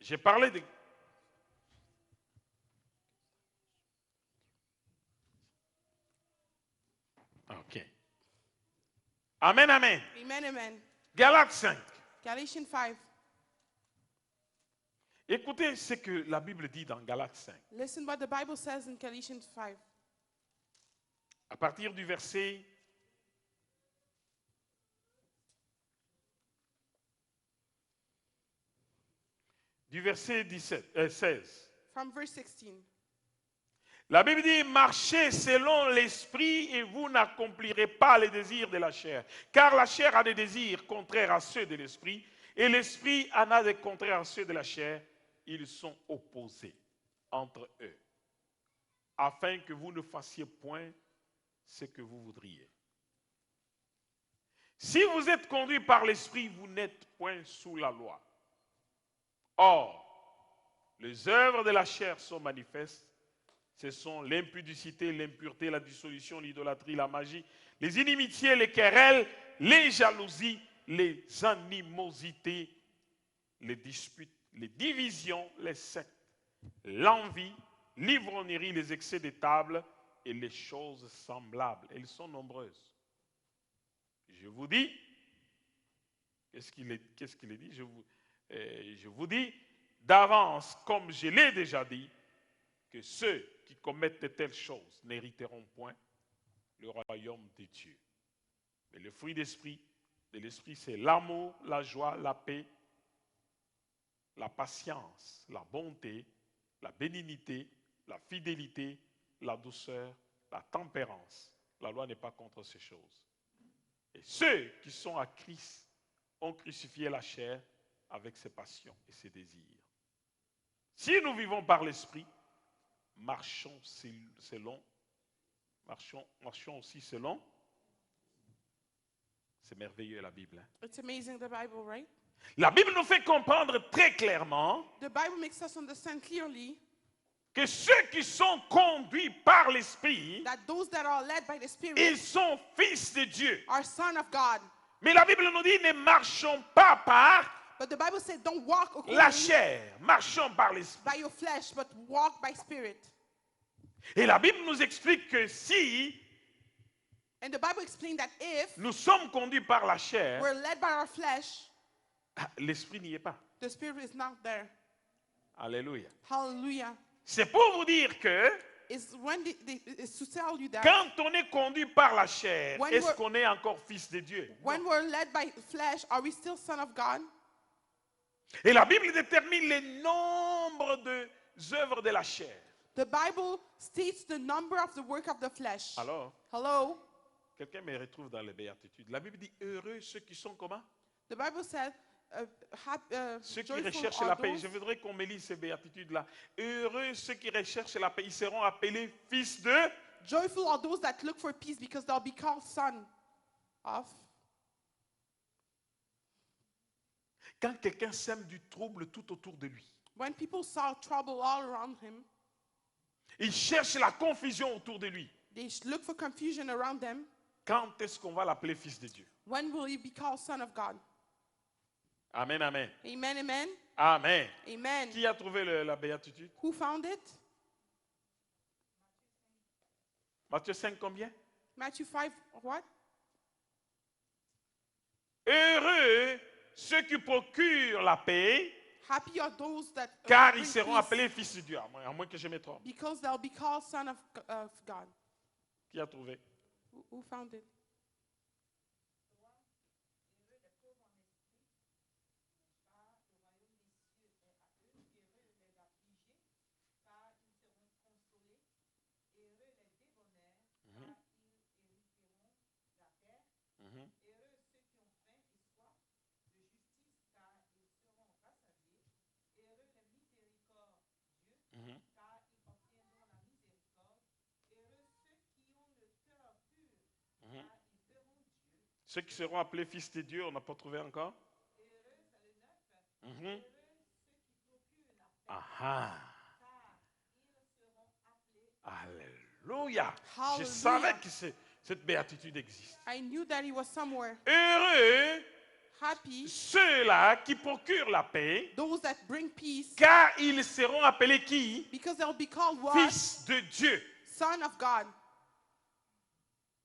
J'ai parlé de... OK. Amen, amen. Amen, amen. Galates 5. Galatians 5. Écoutez ce que la Bible dit dans Galates 5. Listen what the Bible says in Galatians 5. À partir du verset... Du verset 16. From verse 16. La Bible dit, marchez selon l'esprit et vous n'accomplirez pas les désirs de la chair. Car la chair a des désirs contraires à ceux de l'esprit et l'esprit en a des contraires à ceux de la chair. Ils sont opposés entre eux, afin que vous ne fassiez point ce que vous voudriez. Si vous êtes conduit par l'esprit, vous n'êtes point sous la loi. Or, les œuvres de la chair sont manifestes. Ce sont l'impudicité, l'impureté, la dissolution, l'idolâtrie, la magie, les inimitiés, les querelles, les jalousies, les animosités, les disputes, les divisions, les sectes, l'envie, l'ivrognerie, les excès de table et les choses semblables. Elles sont nombreuses. Je vous dis, qu'est-ce qu'il est dit? Je vous dis d'avance, comme je l'ai déjà dit, que ceux qui commettent de telles choses n'hériteront point le royaume de Dieu. Mais le fruit de l'esprit, c'est l'amour, la joie, la paix, la patience, la bonté, la bénignité, la fidélité, la douceur, la tempérance. La loi n'est pas contre ces choses. Et ceux qui sont à Christ ont crucifié la chair avec ses passions et ses désirs. Si nous vivons par l'esprit, marchons aussi selon. C'est merveilleux la Bible. Hein? It's amazing, the Bible, right? La Bible nous fait comprendre très clairement The Bible makes us understand clearly que ceux qui sont conduits par l'esprit, that those that are led by the Spirit ils sont fils de Dieu. are son of God. Mais la Bible nous dit, ne marchons pas par But the Bible said, don't walk la according chair, marchons par l'esprit. by your flesh, but walk by Spirit. Et la Bible nous explique que si And the Bible explained that if nous sommes conduits par la chair, we're led by our flesh, l'esprit n'y est pas. the Spirit is not there. Alléluia. Hallelujah. C'est pour vous dire que It's to tell you that quand on est conduit par la chair, When est-ce we're- qu'on est encore fils de Dieu? when we're led by flesh, are we still son of God? Et la Bible détermine le nombre des œuvres de la chair. The Bible states the number of the work of the flesh. Alors, Hello? quelqu'un me retrouve dans les béatitudes. La Bible dit heureux ceux qui sont comment? The Bible said, Ceux qui joyful recherchent are la paix. those- Je voudrais qu'on me lise ces béatitudes-là. Heureux ceux qui recherchent la paix. Ils seront appelés fils de. Joyful are those that look for peace because they'll be called son of. Quand quelqu'un sème du trouble tout autour de lui, When people saw trouble all around him, il cherche la confusion autour de lui. they look for confusion around them. Quand est-ce qu'on va l'appeler fils de Dieu? When will he be called son of God? Amen, amen. Amen, amen, Amen. amen. Qui a trouvé la béatitude? Who found it? Matthieu 5 combien? Matthew 5, what? Heureux ceux qui procurent la paix, Happy are those that car bring ils seront peace, appelés fils de Dieu. À moins que je me trompe. because they'll be called son of God. Qui a trouvé? Who found it? Ceux qui seront appelés fils de Dieu, on n'a pas trouvé encore? Mhm. Ah, alléluia. Je Hallelujah. savais que cette béatitude existe. I knew that he was somewhere. Heureux Happy, ceux-là qui procurent la paix, those that bring peace, car ils seront appelés qui? because they'll be called what? Fils de Dieu. Son of God.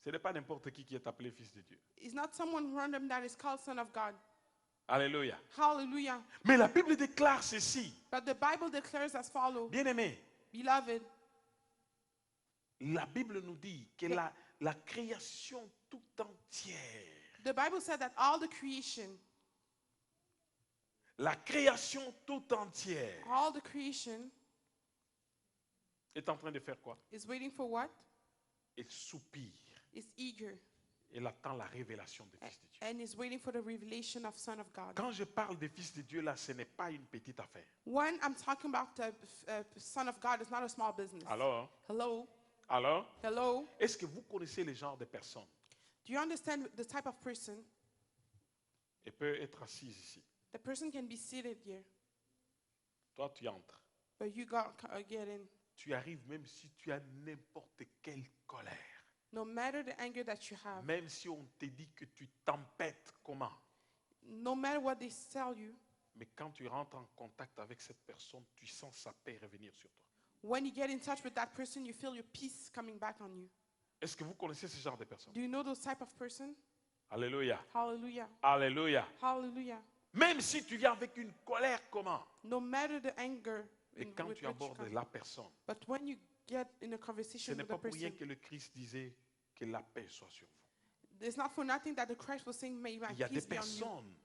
Ce n'est pas n'importe qui est appelé fils de Dieu. It's not someone random that is called son of God. Alléluia. Hallelujah. Mais la Bible déclare ceci. But the Bible declares as follows. Bien-aimés, Beloved, la Bible nous dit que la création tout entière, the Bible said that all the creation, la création tout entière all the creation est en train de faire quoi? is waiting for what? Elle soupire. Is eager Elle attend la révélation des fils de Dieu. and is waiting for the revelation of Son of God. Quand je parle des fils de Dieu, là, ce n'est pas une petite affaire. When I'm talking about the Son of God, it's not a small business. Alors, Hello. est-ce que vous connaissez les genres de personnes? Do you understand the type of person? Elle peut être assise ici. The person can be seated here, Toi, tu entres. but you get in. Tu arrives même si tu as n'importe quelle colère. No matter the anger that you have, Même si on te dit que tu tempêtes comment. no matter what they tell you, Mais quand tu rentres en contact avec cette personne, tu sens sa paix revenir sur toi. when you get in touch with that person, you feel your peace coming back on you. Est-ce que vous connaissez ce genre de personnes? Do you know those type of person? Alléluia. Hallelujah. Alléluia. Hallelujah. Même si tu viens avec une colère comment. No matter the anger Et quand with tu which you abordes come. la personne, But when you get in a ce conversation n'est with pas a pour rien person, que le Christ disait que la paix soit sur vous. it's not for nothing that the Christ was saying, may my Il y a des peace be on you. personnes,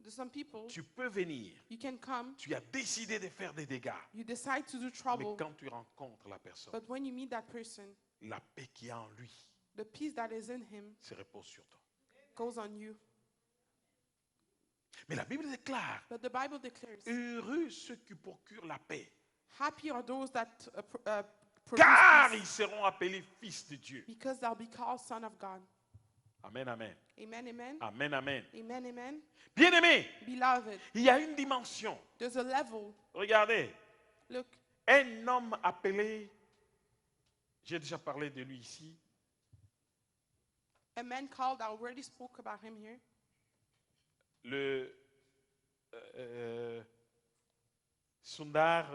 There's some people, tu peux venir, you can come, tu as décidé de faire des dégâts, you decide to do mais trouble, quand tu rencontres la personne, but when you meet that person, la paix qui est en lui the peace that is in him se repose sur toi. goes on you. Mais la Bible déclare, But the Bible declares, heureux ceux qui procurent la paix, happy are those that produce car peace, ils seront appelés fils de Dieu. because they'll be called son of God. Amen, amen. Amen, amen. Amen, amen. Amen, amen. Bien-aimés, Beloved, il y a une dimension. there's a level. Regardez, Look, un homme appelé, j'ai déjà parlé de lui ici, a man called, I already spoke about him here. le Sundar,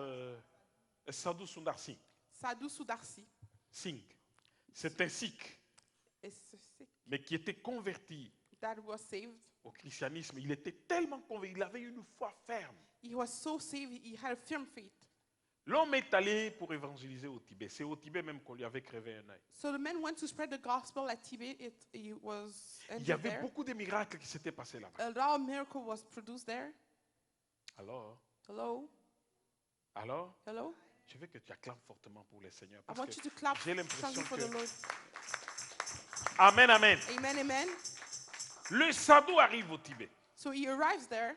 Sadhu Sundar Singh. Sadhu Sudarsi. Singh. C'est un Sikh, Is sick mais qui était converti that was saved. au christianisme. Il était tellement convaincu, il avait une foi ferme. He was so saved, he had a firm faith. L'homme est allé pour évangéliser au Tibet. C'est au Tibet même qu'on lui avait crevé un œil. So the man went to spread the gospel at Tibet. He was Il y entered avait there. beaucoup de miracles qui s'étaient passés là-bas. A lot of miracle was produced there. Alors, Hello. je veux que tu acclames fortement pour le Seigneur. I Parce want que you to clap j'ai l'impression strongly for que- the Lord. Amen, amen. Amen, amen. Le sadhu arrive au Tibet. So he arrives there.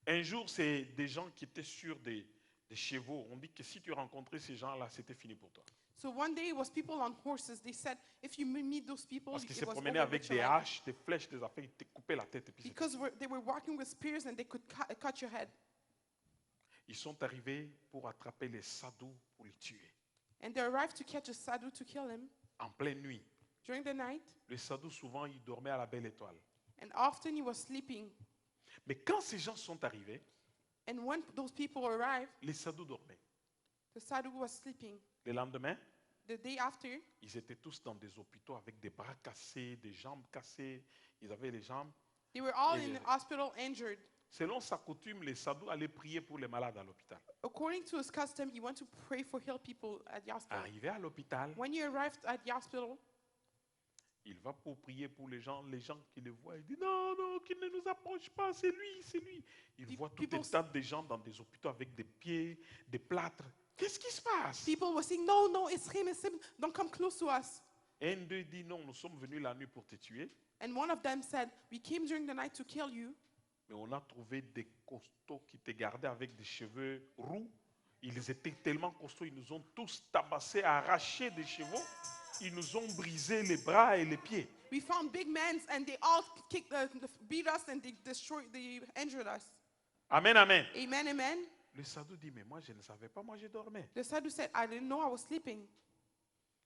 Un jour, c'est des gens qui étaient sur des chevaux. On dit que si tu rencontrais ces gens-là, c'était fini pour toi. So one day it was people on horses. They said, if you meet those people, Parce it qu'ils se was promenaient over avec with your des life. haches, des flèches, des affaires, ils te coupaient la tête. Et puis c'est Because they were walking with spears and they could cut your head. Ils sont arrivés pour attraper les sadhus, pour les tuer. And they arrived to catch a sadhu to kill him En pleine nuit. during the night. Le sadhu, souvent, il dormait à la belle étoile. And often he was sleeping. Mais quand ces gens sont arrivés, And when those people arrived, les sadhus dormaient. the sadhu was sleeping. Le lendemain, The day after, ils étaient tous dans des hôpitaux avec des bras cassés, des jambes cassées. Ils avaient les jambes. they were all Et in le- the hospital injured. Selon sa coutume, les sadhus allaient prier pour les malades à l'hôpital. According to his custom, he went to pray for healed people at the hospital. Arrivé à l'hôpital, When he arrived at the hospital, il va pour prier pour les gens qui le voient. Il dit non, non, qu'il ne nous approche pas, c'est lui, c'est lui. Il voit tout un people- tas de gens dans des hôpitaux avec des pieds, des plâtres. Qu'est-ce qui se passe? people were saying, no, no, it's him, it's him. Don't come close to us. Un d'eux dit non, nous sommes venus la nuit pour te tuer, And one of them said, we came during the night to kill you, mais on a trouvé des costauds qui te gardaient avec des cheveux roux. Ils étaient tellement costauds, ils nous ont tous tabassés, arrachés des chevaux. ils nous ont brisé les bras et les pieds. We found big men and they all beat us and they injured us. Amen, amen. Amen, amen. Le sadou dit, mais moi je ne savais pas, moi je dormais. The Sadhu said, I didn't know I was sleeping.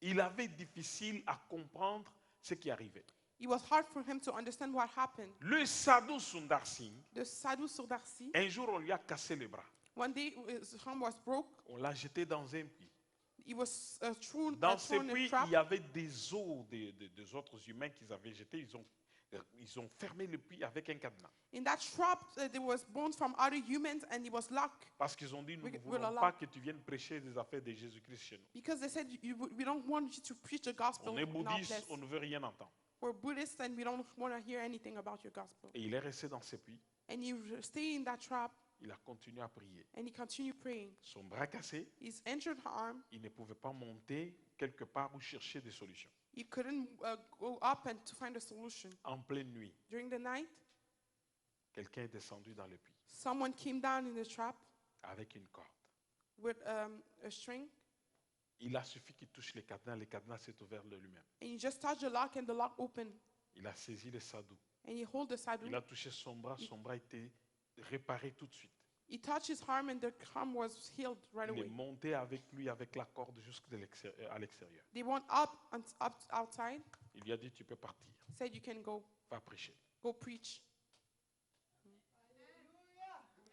Il avait difficile à comprendre ce qui arrivait. It was hard for him to understand what happened. Le sadou Sundar Singh, The Sadhu Surdarsi, un jour on lui a cassé les bras. one day his arm was broke. On l'a jeté dans un puits. He was thrown Dans ce in a puits, trap. il y avait des os des autres humains qu'ils avaient jetés. Ils ont fermé le puits avec un cadenas. In that trap, there was bones from other humans and it was locked. Parce qu'ils ont dit, nous ne We'll voulons allow- pas que tu viennes prêcher des affaires de Jésus-Christ chez nous. Because they said, we don't want you to preach the gospel On est in our bouddhiste, place. on ne veut rien entendre. We're Buddhists and we don't want to hear anything about your gospel. Et il est resté dans ce puits. And he stayed in that trap Il a continué à prier. and he continued praying. Son bras cassé, His injured arm, il ne pouvait pas monter quelque part où chercher des solutions. he couldn't go up and to find a solution. En pleine nuit, During the night, quelqu'un est descendu dans le puits someone came down in the trap avec une corde. with a string Il a suffi qu'il touche les cadenas s'est ouvert de lui-même. and he just touched the lock and the lock opened Il a saisi le sadou. and he held the sadhu. Il a touché son bras a été réparé tout de suite. He touched his arm and the arm was healed right Il est away. monté avec lui, avec la corde jusqu'à l'extérieur. They went up and up outside, Il lui a dit, tu peux partir, said you can go prêcher. go preach.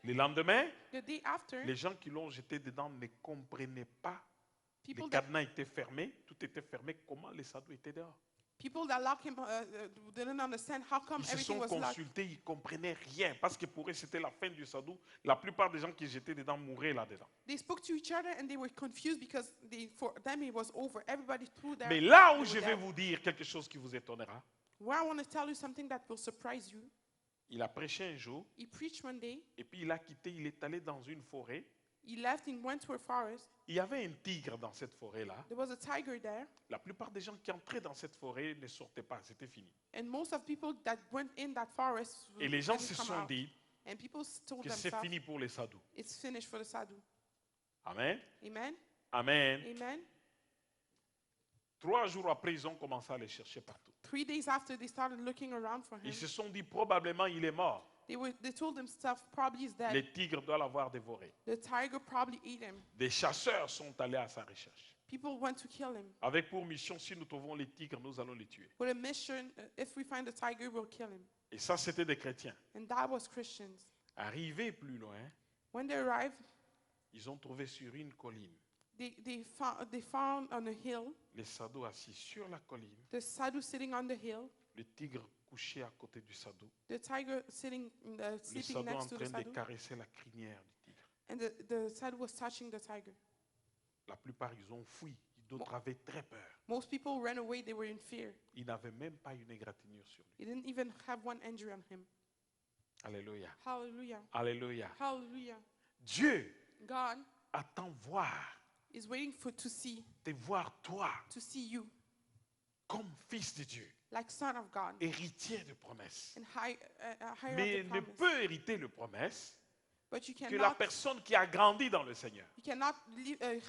Le lendemain, The day after, les gens qui l'ont jeté dedans ne comprenaient pas. Les people that, cadenas étaient fermés, tout était fermé. Comment les sadous étaient dehors? people that locked him didn't understand how come Ils se everything sont was locked. consultés, ils ne comprenaient rien. Parce que pour eux, c'était la fin du sadou. La plupart des gens qui étaient dedans mouraient là-dedans. They spoke to each other and they were confused because for them it was over. Everybody threw their. Mais là où they je were vais dead. vous dire quelque chose qui vous étonnera, Where I want to tell you something that will surprise you. il a prêché un jour, He preached one day. et puis il a quitté, il est allé dans une forêt. He left and went to a forest. Il y avait un tigre dans cette forêt-là. There was a tiger there, La plupart des gens qui entraient dans cette forêt ne sortaient pas, c'était fini. and most of people that went in that forest Et les gens didn't se come sont out. dit And people told que c'est themselves, fini pour les sadous. it's finished for the sadhu. Amen. Amen. Amen. Amen. 3 jours après, ils ont commencé à les chercher partout. 3 days after, they started looking around for him. Ils se sont dit probablement il est mort. They told themselves probably he's dead. Les tigres doivent l'avoir dévoré. The tiger probably ate him. Des chasseurs sont allés à sa recherche. People went to kill him. Avec pour mission, si nous trouvons les tigres, nous allons les tuer. With a mission, if we find the tiger, we'll kill him. Et ça, c'était des chrétiens. And that was Christians. Arrivés plus loin, When they arrived, ils ont trouvé sur une colline they found on a hill les sadous assis sur la colline, the sadhu sitting on the hill, le tigre couché à côté du sadou, the tiger sitting, le sleeping sadou en next to the train de sadhu, caresser la crinière du tigre. and the sadhu was touching the tiger. La plupart, ils ont fui. D'autres avaient très peur. Most people ran away. They were in fear. Ils n'avaient même pas une égratignure sur lui. He didn't even have one injury on him. Alléluia. Hallelujah. Alléluia. Hallelujah. Dieu God attend voir, is waiting to see toi you comme fils de Dieu, like son of God héritier de promesses. and higher Mais up ne the promise. peut hériter de promesses But you que la cannot, personne qui a grandi dans le Seigneur. you cannot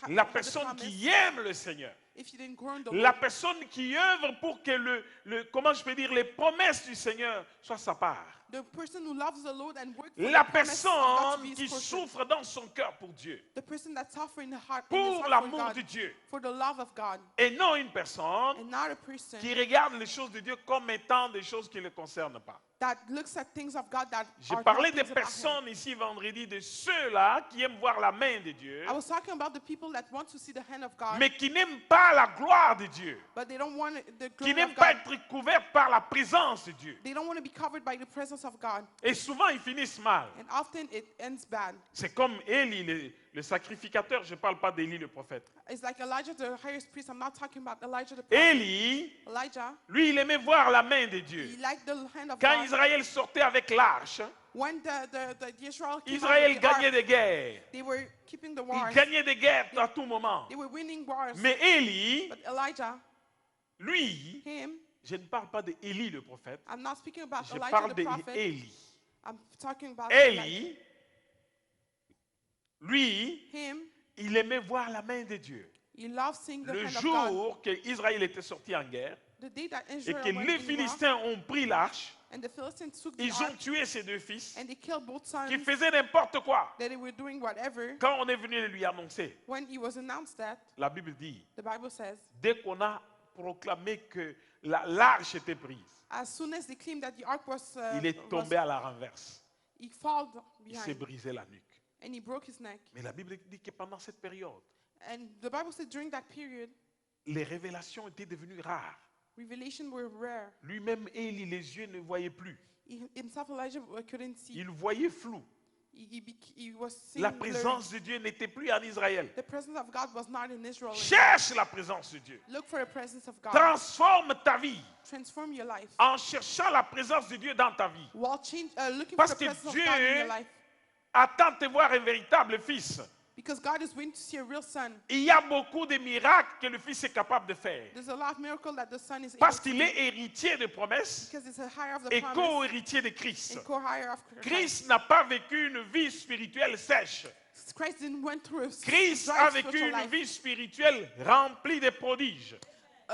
La have the personne promise qui aime le Seigneur. if you didn't grow in the La Lord. personne qui œuvre pour que comment je peux dire, les promesses du Seigneur soient sa part. The person who loves the Lord and works for La the promise of God to personne be his qui portion. souffre dans son cœur pour Dieu, The person that suffers in the heart in his pour heart for l'amour God, de Dieu, for the love of God, et non une personne and not a person qui regarde les choses de Dieu comme étant des choses qui ne le concernent pas. that looks at things of God that J'ai are parlé not des things about him. personnes ici vendredi, de ceux-là qui aiment voir la main de Dieu, I was talking about the people that want to see the hand of God, mais qui n'aiment pas la gloire de Dieu, but they don't want the qui glory n'aiment of pas God. être couverts par la présence de Dieu. They don't want to be covered by the presence of God, Et souvent, ils finissent mal. and often it ends bad. C'est comme Élie, le sacrificateur. Je ne parle pas d'Élie, le prophète. It's like Elijah the highest priest. I'm not talking about Elijah the prophet. Élie, Elijah, lui, il aimait voir la main de he Dieu. liked the hand of Quand God. Israël sortait avec l'arche, When the Israel came out Israël with the ark, gagnait des guerres. they were keeping the Il wars. gagnait des guerres à tout moment. They were winning wars. Mais Élie, But Elijah, lui, him, je ne parle pas d'Élie le prophète, I'm not speaking about je Elijah parle the prophet. d'Élie. I'm talking about Elijah. Élie, lui, Him, il aimait voir la main de Dieu. he He loved seeing the Le hand of God. jour qu'Israël était sorti en guerre The day that et Israel que went les in war, Philistins ont pris l'arche, and the Philistines took the ils ont ark, tué ses deux fils and they killed both sons, qui faisaient n'importe quoi. that they were doing whatever. Quand on est venu lui annoncer, When he was announced that, la Bible dit, the Bible says, dès qu'on a proclamé que l'arche était prise, as soon as they claimed that the ark was, il est tombé à la renverse. he fell Il s'est behind, brisé la nuque. and he broke his neck. Mais la Bible dit que pendant cette période, And the Bible said during that period, les révélations étaient devenues rares. revelation were rare. Lui-même, Élie, les yeux ne voyaient plus. Himself, Elijah couldn't see. Il voyait flou. He was seeing La blurry. présence de Dieu n'était plus en Israël. The presence of God was not in Israel anymore. Cherche la présence de Dieu. Look for the presence of God. Transforme ta vie Transform your life. en cherchant la présence de Dieu dans ta vie. While looking Parce for the que presence Dieu of God in your life. Attends de voir un véritable fils. Because God is waiting to see a real son. Il y a beaucoup de miracles que le fils est capable de faire. There's a lot of miracles that the son is able Parce to qu'il do. est héritier de promesses Because it's a higher of the et promise co-héritier de Christ. and co-higher of Christ. Christ n'a pas vécu une vie spirituelle sèche. Christ didn't went through a Christ dry a vécu spiritual une life. vie spirituelle remplie de prodiges.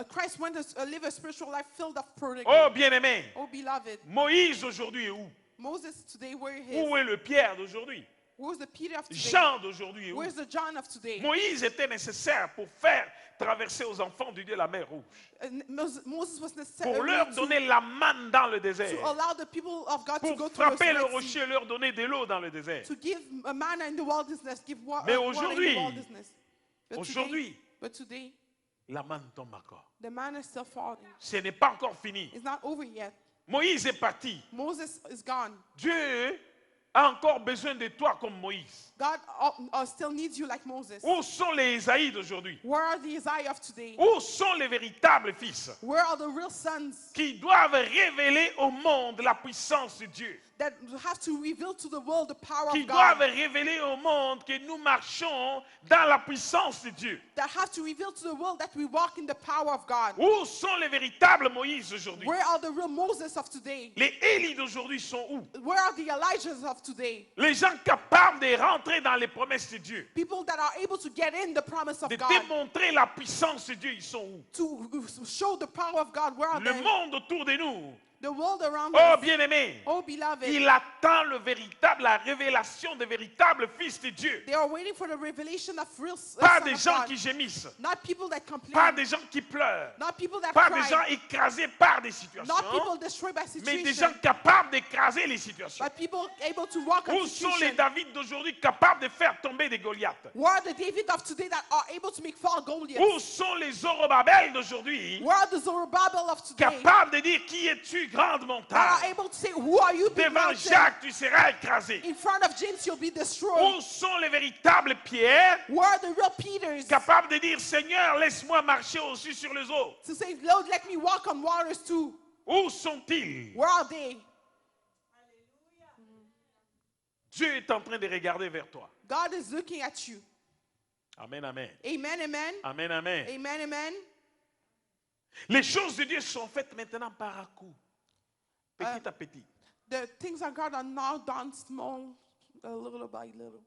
Christ went to live a spiritual life filled of prodigy. Oh bien-aimé, Oh beloved, Moïse aujourd'hui est où? Moses today, where he Où is? est le Pierre d'aujourd'hui? Where's the Peter of today? Jean d'aujourd'hui est où? Where's the John of today? Moïse était nécessaire pour faire traverser aux enfants de Dieu la mer Rouge. Moses was necessary Pour leur donner la manne dans le désert. to allow the people of God to Pour go through frapper le the Red Sea, rocher et leur donner de l'eau dans le désert. to give a manna in the wilderness, give Mais water in aujourd'hui- the wilderness. Aujourd'hui, But today, la manne tombe encore. the manna is still falling. Ce n'est pas encore fini. It's not over yet. Moïse est parti. Moses is gone. Dieu a encore besoin de toi comme Moïse. God still needs you like Moses. Où sont les Isaïe d'aujourd'hui? Where are the Isaiah of today? Où sont les véritables fils Where are the real sons qui doivent révéler au monde la puissance de Dieu? that have to reveal to the world the power Qui of doivent God? révéler au monde que nous marchons dans la puissance de Dieu. That have to reveal to the world that we walk in the power of God. Où sont les véritables Moïse aujourd'hui? Where are the real Moses of today? Les Élie d'aujourd'hui sont où? Where are the Elijahs of today? Les gens capables de rentrer dans les promesses de Dieu. People that are able to get in the promise of De God, démontrer la puissance de Dieu, ils sont où? to show the power of God. Where are Le they? monde autour de nous. The world around Oh us. bien-aimé, Oh beloved, il attend la révélation des véritables fils de Dieu. they are waiting for the revelation of real Pas son des of gens God. qui gémissent, Not people that pas complain. des gens qui pleurent, Not people that pas des gens cry. écrasés par des Not situations, people destroyed by mais des situation. gens capables d'écraser les situations. But people able to walk on Où sont les situation. David d'aujourd'hui capables de faire tomber des Goliaths? Where are the David of today that are able to make fall Goliath? Où sont les Zorobabel d'aujourd'hui Where are the Zerubbabel of today capables de dire qui es-tu, grande that montagne? are able to say, who are you, big Devant mountain? Jacques, tu seras écrasé. In front of James, you'll be destroyed. Où sont les véritables Pierres Where are the real Peters capables de dire Seigneur, laisse-moi marcher aussi sur les eaux? to say, Lord, let me walk on waters too? Où sont-ils? Where are they? Dieu est en train de regarder vers toi. God is looking at you. Amen, amen. Amen, amen. Amen, amen. Amen, amen. Les choses de Dieu sont faites maintenant par à coup, petit à petit. The things of God are now done small, little by little.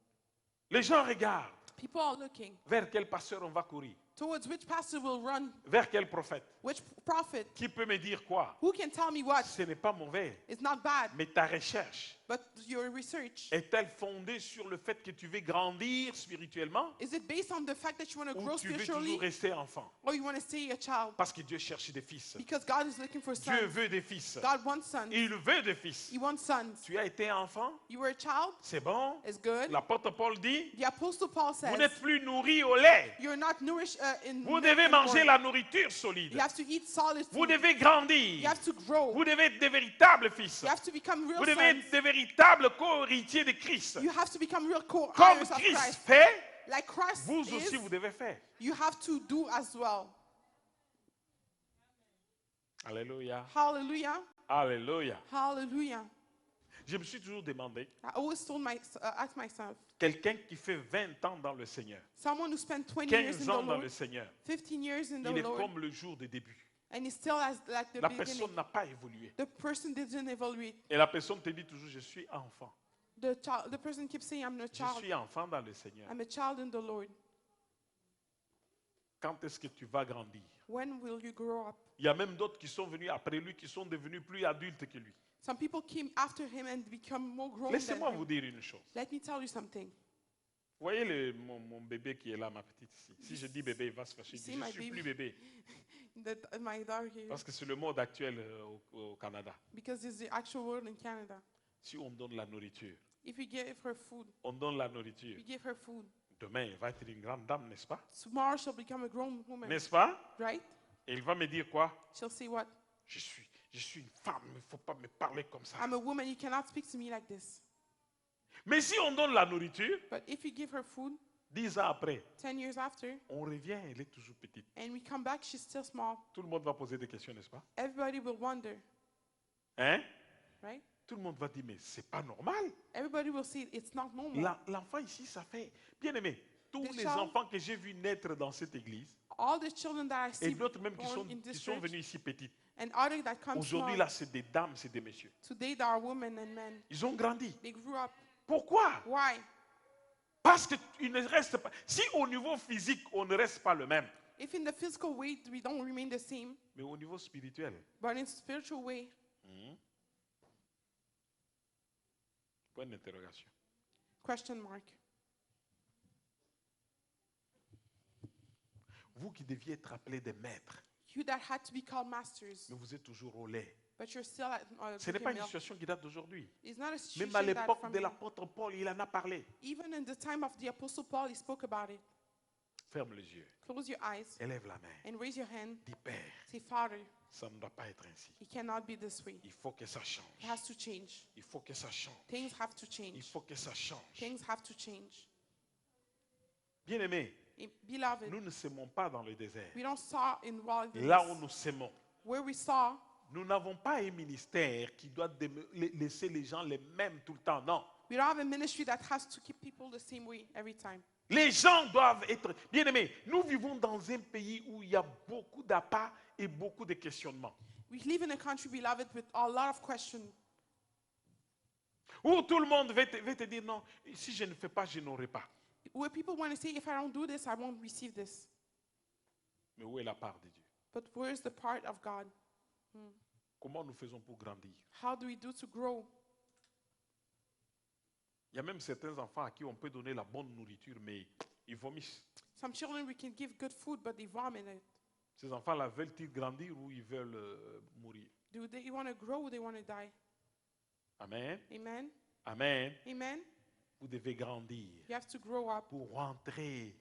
Les gens regardent People are looking vers quel pasteur on va courir, towards which pastor will run, vers quel prophète. which prophet. Qui peut me dire quoi? Who can tell me what? Ce n'est pas mauvais, It's not bad, mais ta recherche but your research. est-elle fondée sur le fait que tu veux grandir spirituellement Is it based on the fact that you want to ou grow tu veux spiritually toujours rester enfant? or you want to stay a child? Parce que Dieu cherche des fils. Because God is looking for Dieu sons. veut des fils. God wants sons. Il veut des fils. He wants sons. Tu as été enfant, You were a child, c'est bon. it's good. L'apôtre Paul dit, The Apostle Paul vous says, n'êtes plus nourris au lait. you're not nourished in Vous milk devez anymore. manger la nourriture solide. You have to eat solid Vous food. devez You grandir. have to grow. Vous devez être des véritables fils. You have to become real Vous devez sons. être des véritables co-héritiers de Christ. You have to become real Comme co-heirs of Christ Christ. fait, Like Christ vous is, aussi vous devez faire. you have to do as well. Alléluia. Hallelujah. Alléluia. Hallelujah. Je me suis toujours demandé, I always told asked myself, quelqu'un qui fait 20 ans dans le Seigneur, someone who spent 20 years in 15 the ans dans Lord, le Seigneur, 15 years in the il est Lord, comme le jour des débuts. and he still has like the La beginning. personne n'a pas évolué. The person didn't evaluate. Et la personne te dit toujours, je suis enfant. The person keeps saying, I'm a Je child. suis enfant dans le Seigneur. I'm a child in the Lord. Quand est-ce que tu vas grandir? When will you grow up? Il y a même d'autres qui sont venus après lui, qui sont devenus plus adultes que lui. Some people came after him and become more grown than Laissez-moi vous him. dire une chose. Let me tell you something. Vous voyez mon bébé qui est là, ma petite ici. Si je dis bébé, il va se fâcher. Il dit, see je my suis baby? plus bébé. My daughter here, Parce que c'est le mode actuel au Canada. because it's the actual word in Canada. Si on donne la nourriture, If you give her food, on donne la nourriture. you give her food. Demain, elle va être une grande dame, n'est-ce pas? Tomorrow she'll become a grown woman, N'est-ce pas? right? Et il va me dire quoi? She'll say what? Je suis une femme, il ne faut pas me parler comme ça. I'm a woman, you cannot speak to me like this. Mais si on donne la nourriture, But if you give her food, 10 ans après, 10 years after, on revient, elle est toujours petite. and we come back, she's still small. Tout le monde va poser des questions, n'est-ce pas? Everybody will wonder, Hein? right? Tout le monde va dire, mais c'est pas normal. Everybody will see it's not normal. L'enfant ici, ça fait... Bien aimé, tous The les child- enfants que j'ai vus naître dans cette église, All the children that I et see d'autres même qui born sont, in qui this sont church, venus ici petites, and others that come aujourd'hui small, là, c'est des dames, c'est des messieurs. today they are women and men. Ils ont grandi. They grew up. Pourquoi? Why? Parce qu'ils ne restent pas... Si au niveau physique, on ne reste pas le même, If in the physical way we don't remain the same, mais au niveau spirituel, but in spiritual way, point d'interrogation. question mark. Vous qui deviez être appelés des maîtres, You that had to be called masters, mais vous êtes toujours au lait. but you're still at Ce n'est drinking pas une milk. situation qui date d'aujourd'hui. It's not a Même situation à that l'époque from de l'apôtre Paul, il en a parlé. even in the time of the Apostle Paul, he spoke about it. Ferme les yeux, Close your eyes élève la main, and raise your hand. dis Père, Say, Father, ça ne doit pas être ainsi. it cannot be this way. Il faut que ça change. It has to change. Il faut que ça change. Things have to Il change. faut que ça change. Things have to change. Bien aimé, Beloved, nous ne sémons pas dans le désert. we don't saw in Là où wilderness. nous sémons, Where we saw, nous n'avons pas un ministère qui doit laisser les gens les mêmes tout le temps. Non. we don't have a ministry that has to keep people the same way every time. Les gens doivent être... Bien aimés, nous vivons dans un pays où il y a beaucoup d'appâts et beaucoup de questionnements. We live in a country, beloved, with a lot of questions. Où tout le monde va te dire non, si je ne fais pas, je n'aurai pas. Where people want to say, if I don't do this, I won't receive this. Mais où est la part de Dieu? But where's the part of God? Comment nous faisons pour grandir? How do we do to grow? Il y a même certains enfants à qui on peut donner la bonne nourriture, mais ils vomissent. Some children, we can give good food, but they vomit it. Ces enfants-là veulent-ils grandir ou ils veulent mourir? Do they want to grow or they want to die? Amen. Amen? Amen. Amen? Vous devez grandir You have to grow up pour rentrer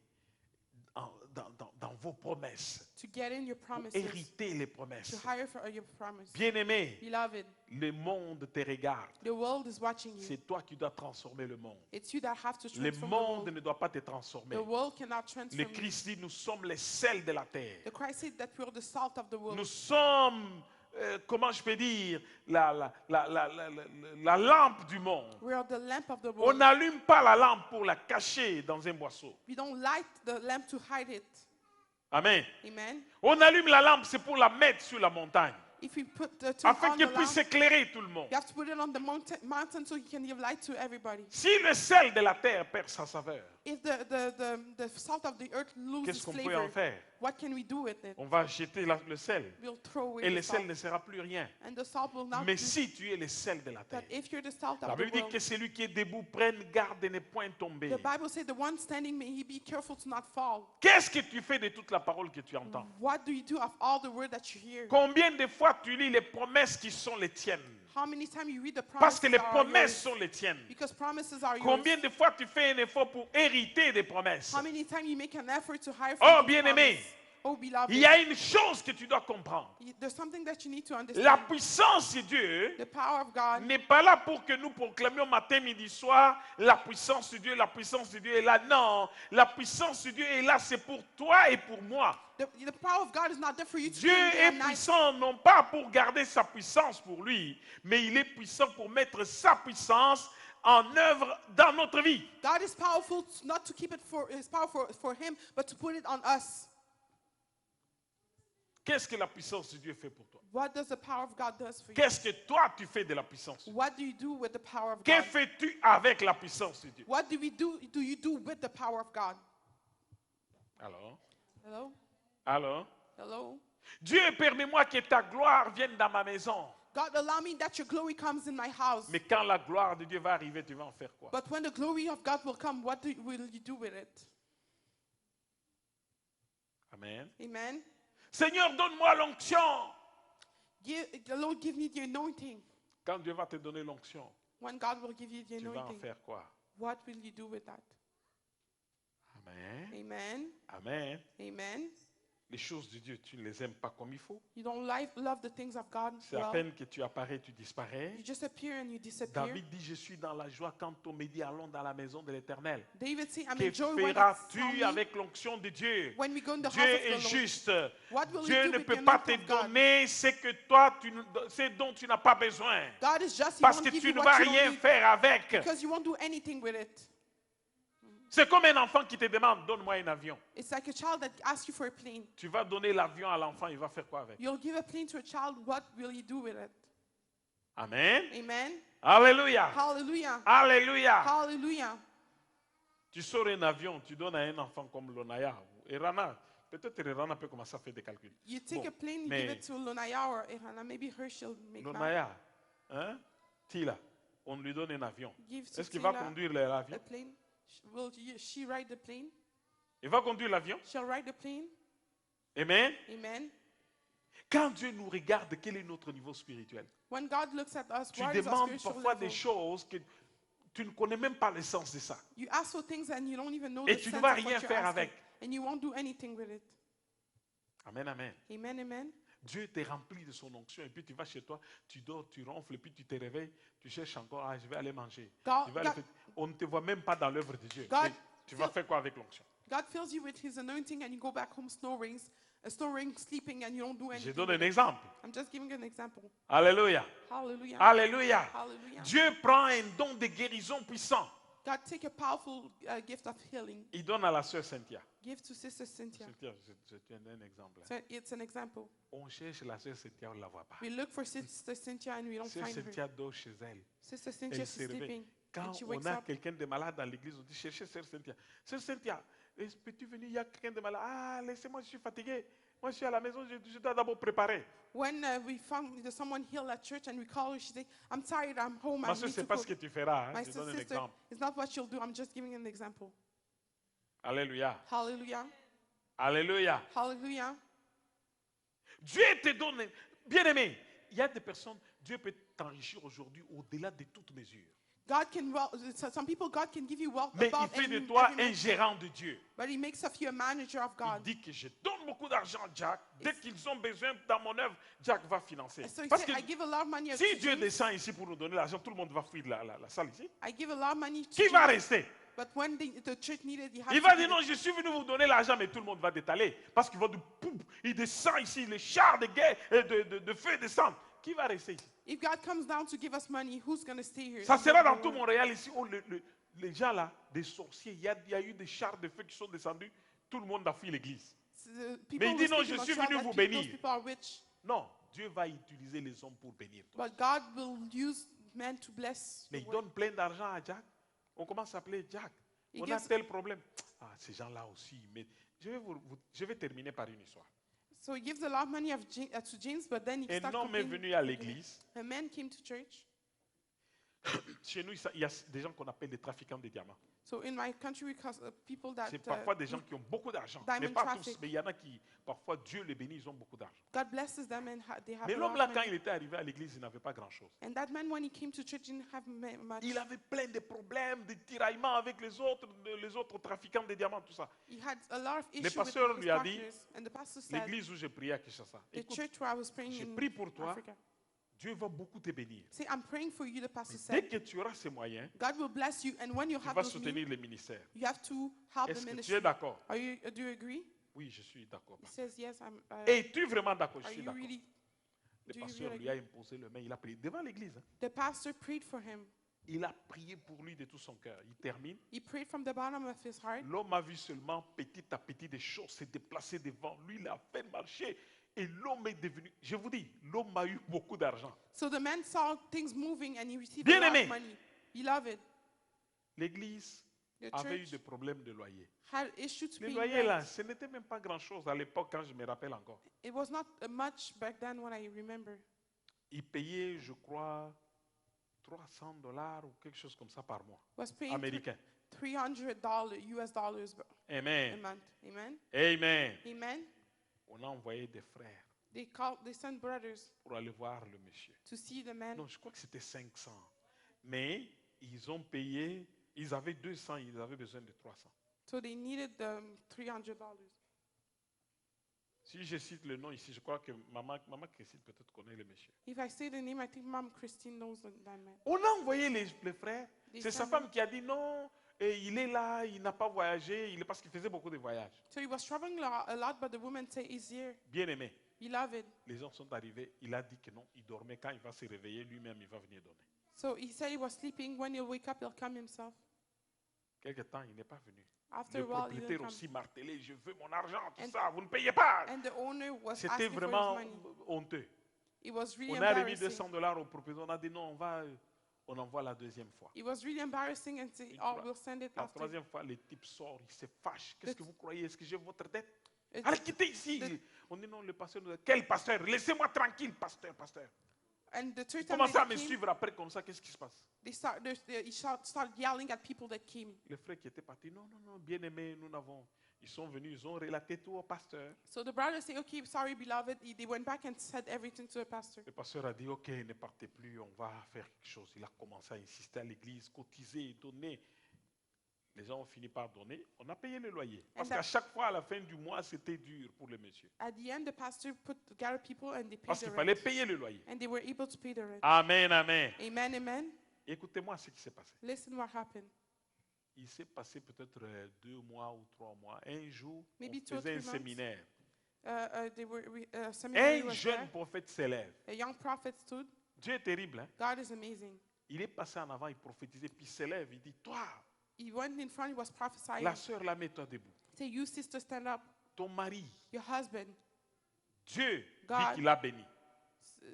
dans vos promesses, to get in your pour promises, hériter les to promesses. hire for your promise. Bien-aimé, Beloved, le monde te regarde. the world is watching you. C'est toi qui dois transformer le monde. It's you that have to Le transform the monde world. ne doit pas te transformer. The world cannot Le transform you. Christ dit, nous sommes les sels de la terre. The Christ said that we are the salt of the world. Nous sommes, comment je peux dire, la lampe du monde. We are the lamp of the On world. n'allume pas la lampe pour la cacher dans un boisseau. We don't light the lamp to hide it. Amen. Amen. On allume la lampe, c'est pour la mettre sur la montagne, If we put the turn afin on the qu'elle puisse lamp, éclairer tout le monde. you have to put it on the mountain so you can give light to everybody. Si le sel de la terre perd sa saveur, If the salt of the earth loses qu'est-ce qu'on peut flavor, en faire? what can we do with it? On va jeter le sel. We'll throw away Et the le sel salt. ne sera plus rien. And the salt will not Mais be. si tu es le sel de la terre, But if you're the salt la of the Bible dit world, que celui qui est debout prenne garde de ne point tomber. the Bible says the one standing, may he be careful to not fall. Qu'est-ce que tu fais de toute la parole que tu entends? What do you do of all the word that you hear? Combien de fois tu lis les promesses qui sont les tiennes? How many times you read the Parce promises que les that are promesses yours? sont les tiennes. Because promises are yours. Combien de fois tu fais un effort pour hériter des promesses? How many times you make an effort to hire Oh, from the bien-aimé, promise? Oh, beloved, il y a une chose que tu dois comprendre. there's something that you need to La understand. puissance de Dieu The power of God n'est pas là pour que nous proclamions matin, midi, soir, la puissance de Dieu, la puissance de Dieu est là. Non, la puissance de Dieu est là, c'est pour toi et pour moi. The power of God is not there for you to Dieu do in day est and night. puissant non pas pour garder sa puissance pour lui, mais il est puissant pour mettre sa puissance en œuvre dans notre vie. God is powerful not to keep it for his power for him, but to put it on us. Qu'est-ce que la puissance de Dieu fait pour toi? What does the power of God does for you? Qu'est-ce que toi tu fais de la puissance? What do you do with the power of Que God? fais-tu avec la puissance de Dieu? What do you do with the power of God? Alors, Hello? Alors, Hello? Dieu, permets-moi que ta gloire vienne dans ma maison. God, allow me that your glory comes in my house. Mais quand la gloire de Dieu va arriver, tu vas en faire quoi? But when the glory of God will come, what will you do with it? Amen. Amen. Seigneur, donne-moi l'onction. The Lord give me the anointing. Quand Dieu va te donner l'onction, When God will give you the tu vas en anointing, faire quoi? what will you do with that? Amen. Amen. Amen. Amen. Les choses de Dieu, tu ne les aimes pas comme il faut. You don't love the things of God C'est à well. peine que tu apparais, tu disparais. You just appear and you disappear. David dit, je suis dans la joie quand on me dit, allons dans la maison de l'Éternel. David said, I'm Que in joy when feras-tu it's avec l'onction de Dieu? when we go in the Dieu house of est the Lord. juste. What will Dieu you do ne with peut the pas te anointing of God? donner ce dont tu n'as pas besoin. God is just, He Parce won't que give tu you ne what vas you don't rien need faire avec. because you won't do anything with it. C'est comme un enfant qui te demande, donne-moi un avion. It's like a child that asks you for a plane. Tu vas donner l'avion à l'enfant, il va faire quoi avec? You'll give a plane to a child, what will you do with it? Amen. Amen. Alléluia. Hallelujah. Alléluia. Hallelujah. Tu sors un avion, tu donnes à un enfant comme Lonaya. Et Rana, peut-être Rana peut commencer à faire des calculs. You take Bon, a plane, you mais give it to Lonaya or Ehana, maybe her she'll make math. Lonaya, hein, Tila, on lui donne un avion. Give to Est-ce qu'il va Tila conduire a l'avion? plane. Will she ride the plane? Il va conduire l'avion? She'll ride the plane. Amen. Amen. Quand Dieu nous regarde, quel est notre niveau spirituel? When God looks at us, Tu what is our demandes spiritual parfois level? des choses que tu ne connais même pas le sens de ça. You ask for things and you don't even know Et the tu ne sense vas of rien what you're faire asking. avec. And you won't do anything with it. Amen, amen. Amen, amen. Dieu t'est rempli de son onction et puis tu vas chez toi, tu dors, tu ronfles et puis tu te réveilles, tu cherches encore, ah, je vais aller manger. God- Je vais aller God- faire- On ne te voit même pas dans l'œuvre de Dieu. God Mais tu vas faire quoi avec l'onction? God fills you with His anointing and you go back home snoring, sleeping, and you don't do Je anything. donne with un it. exemple. I'm just giving an example. Alléluia. Hallelujah. Alléluia. Hallelujah. Dieu prend un don de guérison puissant. God take a powerful gift of healing. Il donne à la sœur Cynthia. Give to Sister Cynthia. Cynthia, je te donne un exemple. So it's an example. On cherche la sœur Cynthia, on ne la voit pas. We look for Sister Cynthia and we don't Sœur find her. Cynthia dort chez elle. Sister Cynthia Elle is se réveille. sleeping. Quand And she on wakes a up. quelqu'un de malade dans l'église, on dit cherchez Sœur Cynthia. Sœur Cynthia, peux-tu venir? Il y a quelqu'un de malade. Ah, laissez-moi, je suis fatigué. Moi, je suis à la maison, je dois d'abord préparer. When we found there's someone healed at church and we call her, she said, I'm tired, I'm home, I Ma soeur, need ce to n'est pas ce cook. que tu feras. Hein. My Je donne un sister, exemple. it's not what she'll do. I'm just giving an example. Alléluia. Hallelujah. Alléluia. Hallelujah. Dieu te donne. Bien-aimé, il y a des personnes, Dieu peut t'enrichir aujourd'hui au-delà de toute mesure. God can, some people, God can give you wealth Mais il above fait de every toi every un man. gérant de Dieu. But He makes of you a manager of Il God. dit que je donne beaucoup d'argent à Jack. Dès qu'ils ont besoin dans mon œuvre, Jack va financer. So He Parce said, que I give a lot of money to si Dieu James. descend ici pour nous donner l'argent, tout le monde va fuir la salle ici. I give a lot of money to Qui va James. rester? But when the church needed, He had Il to va give dire it. non, je suis venu vous donner l'argent, mais tout le monde va détaler. Parce qu'il va de poup, il descend ici, les chars de guerre, de feu descendent. Qui va rester ici? If God comes down to give us money, who's going to stay here? Ça sera dans tout Montréal ici. Oh, les gens là, des sorciers, il y a eu des chars de feu qui sont descendus. Tout le monde a fui l'église. Mais il dit non, je suis venu vous bénir. Those people are rich, Non, Dieu va utiliser les hommes pour bénir. but God will use men to bless. Mais the il world. donne plein d'argent à Jack. On commence à appeler Jack. Il On a gives- tel problème. Ah, ces gens-là aussi. Mais je vais terminer par une histoire. So He gives a lot of money to James, but then He Un starts homme est complaining. venu à l'église. A man came to church. Chez nous, il y a des gens qu'on appelle des trafiquants de diamants. So in my country, because people that C'est parfois des gens qui ont beaucoup d'argent. diamond Mais pas tous. traffic. Mais il y en a qui, parfois, Dieu les bénit, ils ont beaucoup d'argent. God blesses them and they have Mais a lot l'homme of là, quand money. il était arrivé à l'église, il n'avait pas grand-chose. And that man, when he came to church, didn't have much. Il avait plein de problèmes, de tiraillements avec les autres trafiquants de diamants, tout ça. He had a lot of Le issues with pasteur his lui a dit, partners. And the pastor said, l'église où j'ai prié à Kinshasa, the écoute, church where I was praying j'ai in pris pour toi, Africa. Dieu va beaucoup te bénir. See, I'm praying for you, the pastor Dès said. que tu auras ces moyens, God will bless you, and when you tu have vas those means, soutenir les ministères. you have to help the Est-ce que tu ministry. es d'accord? Do you agree? Oui, je suis d'accord. He says, yes, Es-tu vraiment d'accord? Je are suis you d'accord. really? Le do you pasteur really lui a imposé le main, il a prié devant l'église. Hein. The pastor prayed for him. Il a prié pour lui de tout son cœur. Il termine. He prayed from the bottom of his heart. L'homme a vu seulement petit à petit des choses se déplacer devant lui. Il a fait marcher. Et l'homme est devenu, je vous dis, l'homme a eu beaucoup d'argent. So the man saw things moving and he received Bien a lot aimé. of money. Beloved, L'église The avait eu church des problèmes de loyer. had issues Le paying loyer là, rent. ce n'était même pas grand-chose à l'époque quand je me rappelle encore. It was not much back then when I remember. Ils payaient, je crois, $300 ou quelque chose comme ça par mois, Was paying américain. $300 US dollars a Amen. month. Amen. Amen. Amen. On a envoyé des frères They sent brothers pour aller voir le monsieur. to see the man. Non, je crois que c'était 500. Mais ils ont payé, ils avaient 200, ils avaient besoin de 300. So they needed $300. Si je cite le nom ici, je crois que maman Christine peut-être connaît le monsieur. If I say the name, I think Mom Christine knows that man. On a envoyé les frères. They C'est sa sent femme qui a dit non, et il est là, il n'a pas voyagé, il est parce qu'il faisait beaucoup de voyages. So he was traveling a lot, but the woman said he's here. Bien aimé. Beloved. Les gens sont arrivés, il a dit que non, il dormait. Quand il va se réveiller, lui-même, il va venir donner. So he said he was sleeping. When he'll wake up, he'll come himself. Quelque temps, il n'est pas venu. After Le a while, he didn't propriétaire come. aussi martelé, je veux mon argent, tout And- ça, vous ne payez pas. And the owner was C'était asking for his vraiment money. honteux. It was really On a remis embarrassing. $200 au propriétaire, on a dit non, on envoie la deuxième fois. It was really embarrassing and say, Et oh, la- we'll send it La after. troisième fois, le type sort, il se fâche. Qu'est-ce que vous croyez? Est-ce que j'ai votre dette? It's- Allez, quittez ici. the- On dit non, le pasteur nous a dit, quel pasteur? Laissez-moi tranquille, pasteur. And the third Il time commence à they me came, suivre après comme ça, qu'est-ce qui se passe? he started yelling at people that came. Les frères qui étaient partis, non, bien aimé, nous n'avons. Ils sont venus, ils ont relaté tout au pasteur. So the brothers say, okay, sorry, beloved. They went back and said everything to the pastor. Le pasteur a dit, ok, ne partez plus, on va faire quelque chose. Il a commencé à insister à l'église, cotiser, donner. Les gens ont fini par donner. On a payé le loyer. Parce And that- qu'à chaque fois, à la fin du mois, c'était dur pour le monsieur. At the end, the pastor gathered people and they paid Parce the qu'il fallait rent. payer le loyer. And they were able to pay the rent. Amen, amen. Amen, amen. Écoutez-moi ce qui s'est passé. Listen what happened. Il s'est passé peut-être 2 mois ou 3 mois. Un jour, Maybe on 2 or faisait un 3 months. séminaire. Seminary Un was jeune there. prophète s'élève. A young prophet stood. Dieu est terrible. Hein? God is amazing. Il est passé en avant, il prophétisait, puis il s'élève. Il dit, toi, He went in front, he was prophesying. la sœur, là, mets-toi debout. Say, you sister, stand up. Ton mari, Your husband Dieu God. dit qu'il l'a béni.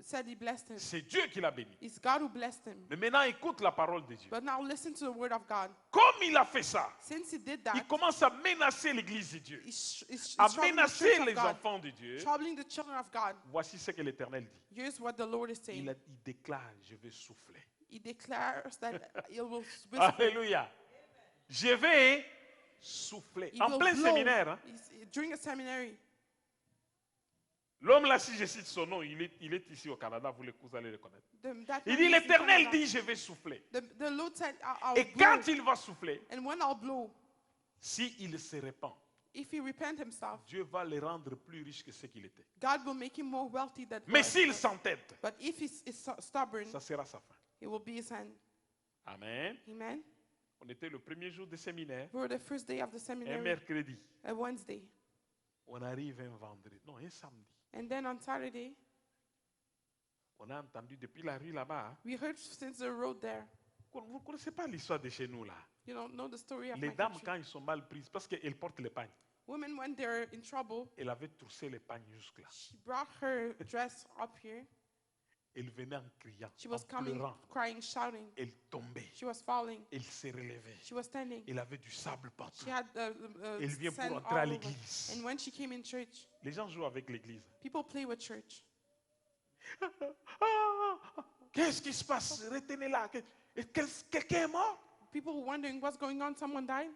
Said he blessed him. C'est Dieu qui l'a béni. It's God who blessed him. Mais maintenant, écoute la parole de Dieu. But now listen to the word of God. Comme il a fait ça, Since he did il that, commence à menacer l'église de Dieu, he's à troubling the menacer church of les God, enfants de Dieu. troubling the children of God. Voici ce que l'Éternel dit. Here's what the Lord is saying. Il déclare, je vais souffler. He declares that he will whisper. Alléluia. Je vais souffler. He En will plein blow. séminaire, hein. During a seminary. L'homme là, si je cite son nom, il est ici au Canada, vous allez le connaître. That Il man dit, is in l'Éternel Canada. dit, je vais souffler. The Lord said, I'll Et blow. quand il va souffler, And when I'll blow, s'il se répand, if he repent himself, Dieu va le rendre plus riche que ce qu'il était. God will make him more wealthy than Mais God. s'il s'entête, But if he's stubborn, ça sera sa fin. it will be his end. Amen. Amen. On était le premier jour de séminaire, We were the first day of the un seminary, mercredi. a Wednesday. On arrive un vendredi, non, un samedi. And then on Saturday, On a entendu depuis la rue là-bas. Hein. we heard since the road there. Vous ne connaissez pas l'histoire de chez nous là. You don't know the story of Les my dames, country. quand ils sont mal prises, parce qu'elles portent les pagnes, Women, when they're in trouble, elle avait troussé les pagnes jusque-là. she brought her dress up here. Elle venait en criant, She was en coming, pleurant. crying, shouting. Elle tombait, She was falling. elle se relevait. She was standing. Elle avait du sable partout. She had Elle vient pour sand entrer à all over. l'église. And when she came in church, Les gens jouent avec l'église. people play with church. Qu'est-ce qui se passe? Retenez-la. Quelqu'un est mort? People were wondering what's going on. Someone died.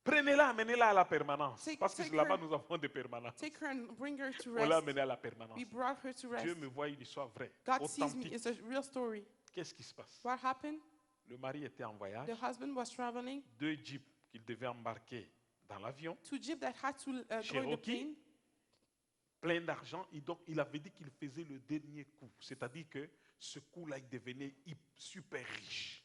Prenez-la, amenez-la à la permanence. Take- Parce que take là-bas, her. nous avons des permanences. Take her and bring her to On l'a rest. amenée à la permanence. We brought her to rest. Dieu me voit une histoire vraie, God sees me. authentique. It's a real story. Qu'est-ce qui se passe? What happened? Le mari était en voyage. The husband was traveling. 2 jeeps qu'il devait embarquer dans l'avion, Two jeep that had to go in the Cherokee. plane. plein d'argent. Et donc, il avait dit qu'il faisait le dernier coup. C'est-à-dire que ce coup-là, il devenait super riche.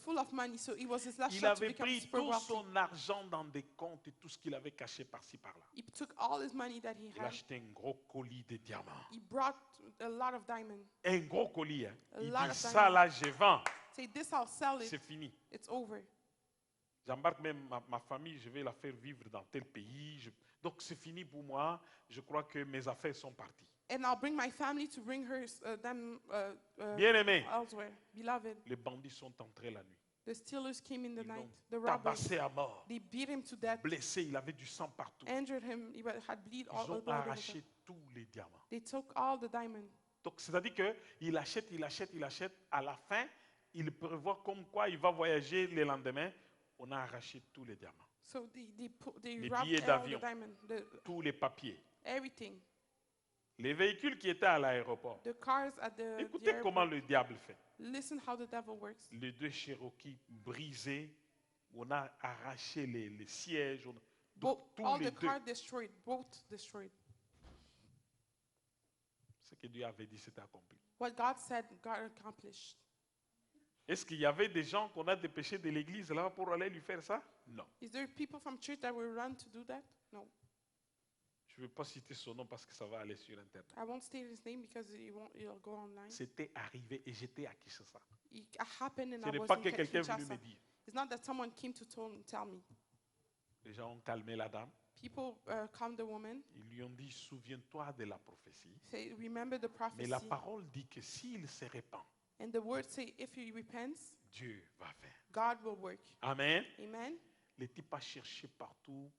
Full of money, so it was his last Il shot to avait become pris super tout wealthy. son argent dans des comptes et tout ce qu'il avait caché par-ci par-là. He took all his money that he Il a had. acheté un gros colis de diamants. He brought a lot of diamonds. Un gros colis. Hein. A Il lot dit of ça diamonds. là, je vends. Say, this I'll sell it. C'est fini. It's over. J'embarque même ma famille, je vais la faire vivre dans tel pays. Donc c'est fini pour moi. Je crois que mes affaires sont parties. And I'll bring my family to bring them Bien aimé, elsewhere. Beloved, les bandits sont entrés la nuit. The stealers came in the Ils night. l'ont The robbers. tabassé à mort. They beat him to death. Blessé, il avait du sang partout. Injured him. He had bleed all Ils ont blood all over. arraché tous les diamants. They took all the diamonds. Donc, c'est-à-dire qu'il achète, il achète, il achète. À la fin, il prévoit comme quoi il va voyager le lendemain. On a arraché tous les diamants, So they Les robbed billets all the d'avion. diamonds, tous les papiers. everything. Les véhicules qui étaient à l'aéroport. The cars at the Écoutez comment airport. le diable fait. Listen how the devil works. Les deux Cherokees brisés, on a arraché les sièges. Donc, tous All les the deux. cars destroyed, both destroyed. Ce que Dieu avait dit, c'était accompli. What God said, God accomplished. Est-ce qu'il y avait des gens qu'on a dépêchés de l'église là pour aller lui faire ça? Non. Is there people from church that will run to do that? No. Je ne vais pas citer son nom parce que ça va aller sur Internet. I won't state his name because it'll go online. C'était arrivé et j'étais à Kinshasa. It happened and Ce I n'est was pas in que quelqu'un est venu Kinshasa. me dire. It's not that someone came to tell me. Les gens ont calmé la dame. People calmed the woman. Ils lui ont dit, souviens-toi de la prophétie. Say, remember the Mais la prophecy. parole dit que s'il se répand, And the word say, if he repents, Dieu va faire. God will work. Amen. Amen. Les types a cherché partout.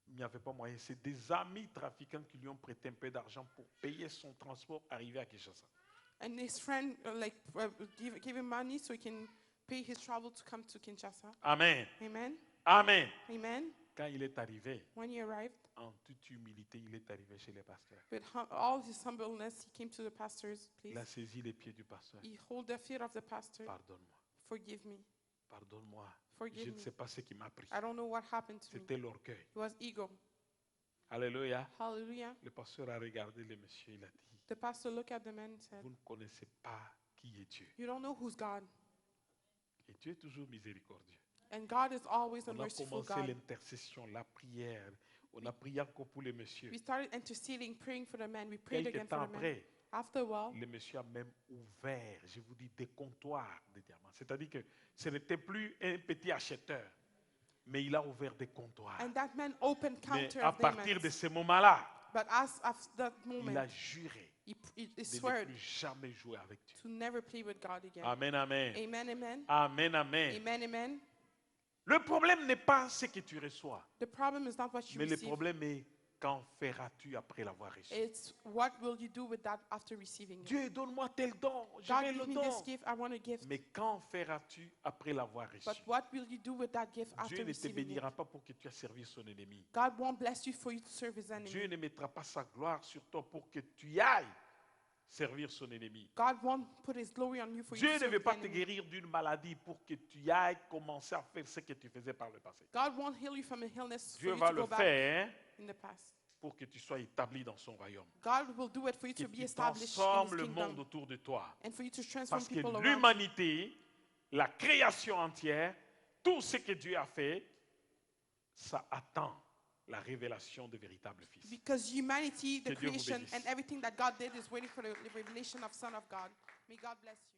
Il n'y avait pas moyen. C'est des amis trafiquants qui lui ont prêté un peu d'argent pour payer son transport arrivé à Kinshasa. And his friend gave him money so he can pay his travel to come to Kinshasa. Amen. Amen. Amen. Amen. Quand il est arrivé, When he arrived, en toute humilité, il est arrivé chez les pasteurs. with all his humbleness, he came to the pastor's Il a place. saisi les pieds du pasteur. He hold the feet of the pastor. Pardonne-moi. Forgive me. Pardonne-moi. Forgive Je ne me. sais pas ce qui m'a pris. I don't know what happened to me. C'était l'orgueil. It was ego. Alléluia. Hallelujah. Le pasteur a regardé le monsieur, il a dit, The pastor looked at the man and said, vous ne connaissez pas qui est Dieu. you don't know who's God. Et Dieu est toujours miséricordieux. And God is always a On a merciful commencé God. l'intercession, la prière. On a prié encore pour le monsieur. We started interceding, praying for the man. We prayed Quelque again temps for the man. après, After a while, le monsieur a même ouvert, je vous dis, des comptoirs de diamants. C'est-à-dire que ce n'était plus un petit acheteur, mais il a ouvert des comptoirs. and that man opened Mais counter à of partir de diamonds. ce moment-là, But as of that il a moment, juré he de ne swear plus jamais jouer avec Dieu. to never play with God again. Amen, amen. Amen, amen. Amen, amen. Amen, amen. Le problème n'est pas ce que tu reçois, The problem is not what you mais le receive. problème est qu'en feras-tu après l'avoir reçu. It's what will you do with that after receiving it. Dieu, donne-moi tel don, je God, vais give le me don. this gift. I want a gift. Mais qu'en feras-tu après l'avoir reçu? But what will you do with that gift after Dieu ne te receiving it? bénira pas pour que tu aies servi son ennemi. God won't bless you for you to serve his Dieu enemy. ne mettra pas sa gloire sur toi pour que tu ailles servir son ennemi. God won't put his glory on you for you Dieu to ne serve veut the pas te enemy. guérir d'une maladie pour que tu ailles commencer à faire ce que tu faisais par le passé. God won't heal you from a illness for Dieu you va to le go back faire in the past. pour que tu sois établi dans son royaume. God will do it for you Que to be tu established in transformes his le monde kingdom autour de toi. and for you to transform Parce que people around you. l'humanité, la création entière, tout ce que Dieu a fait, ça attend la révélation du véritable Fils. Because humanity, the Que Dieu vous creation, bénisse. and everything that God did is waiting for the revelation of Son of God. May God bless you.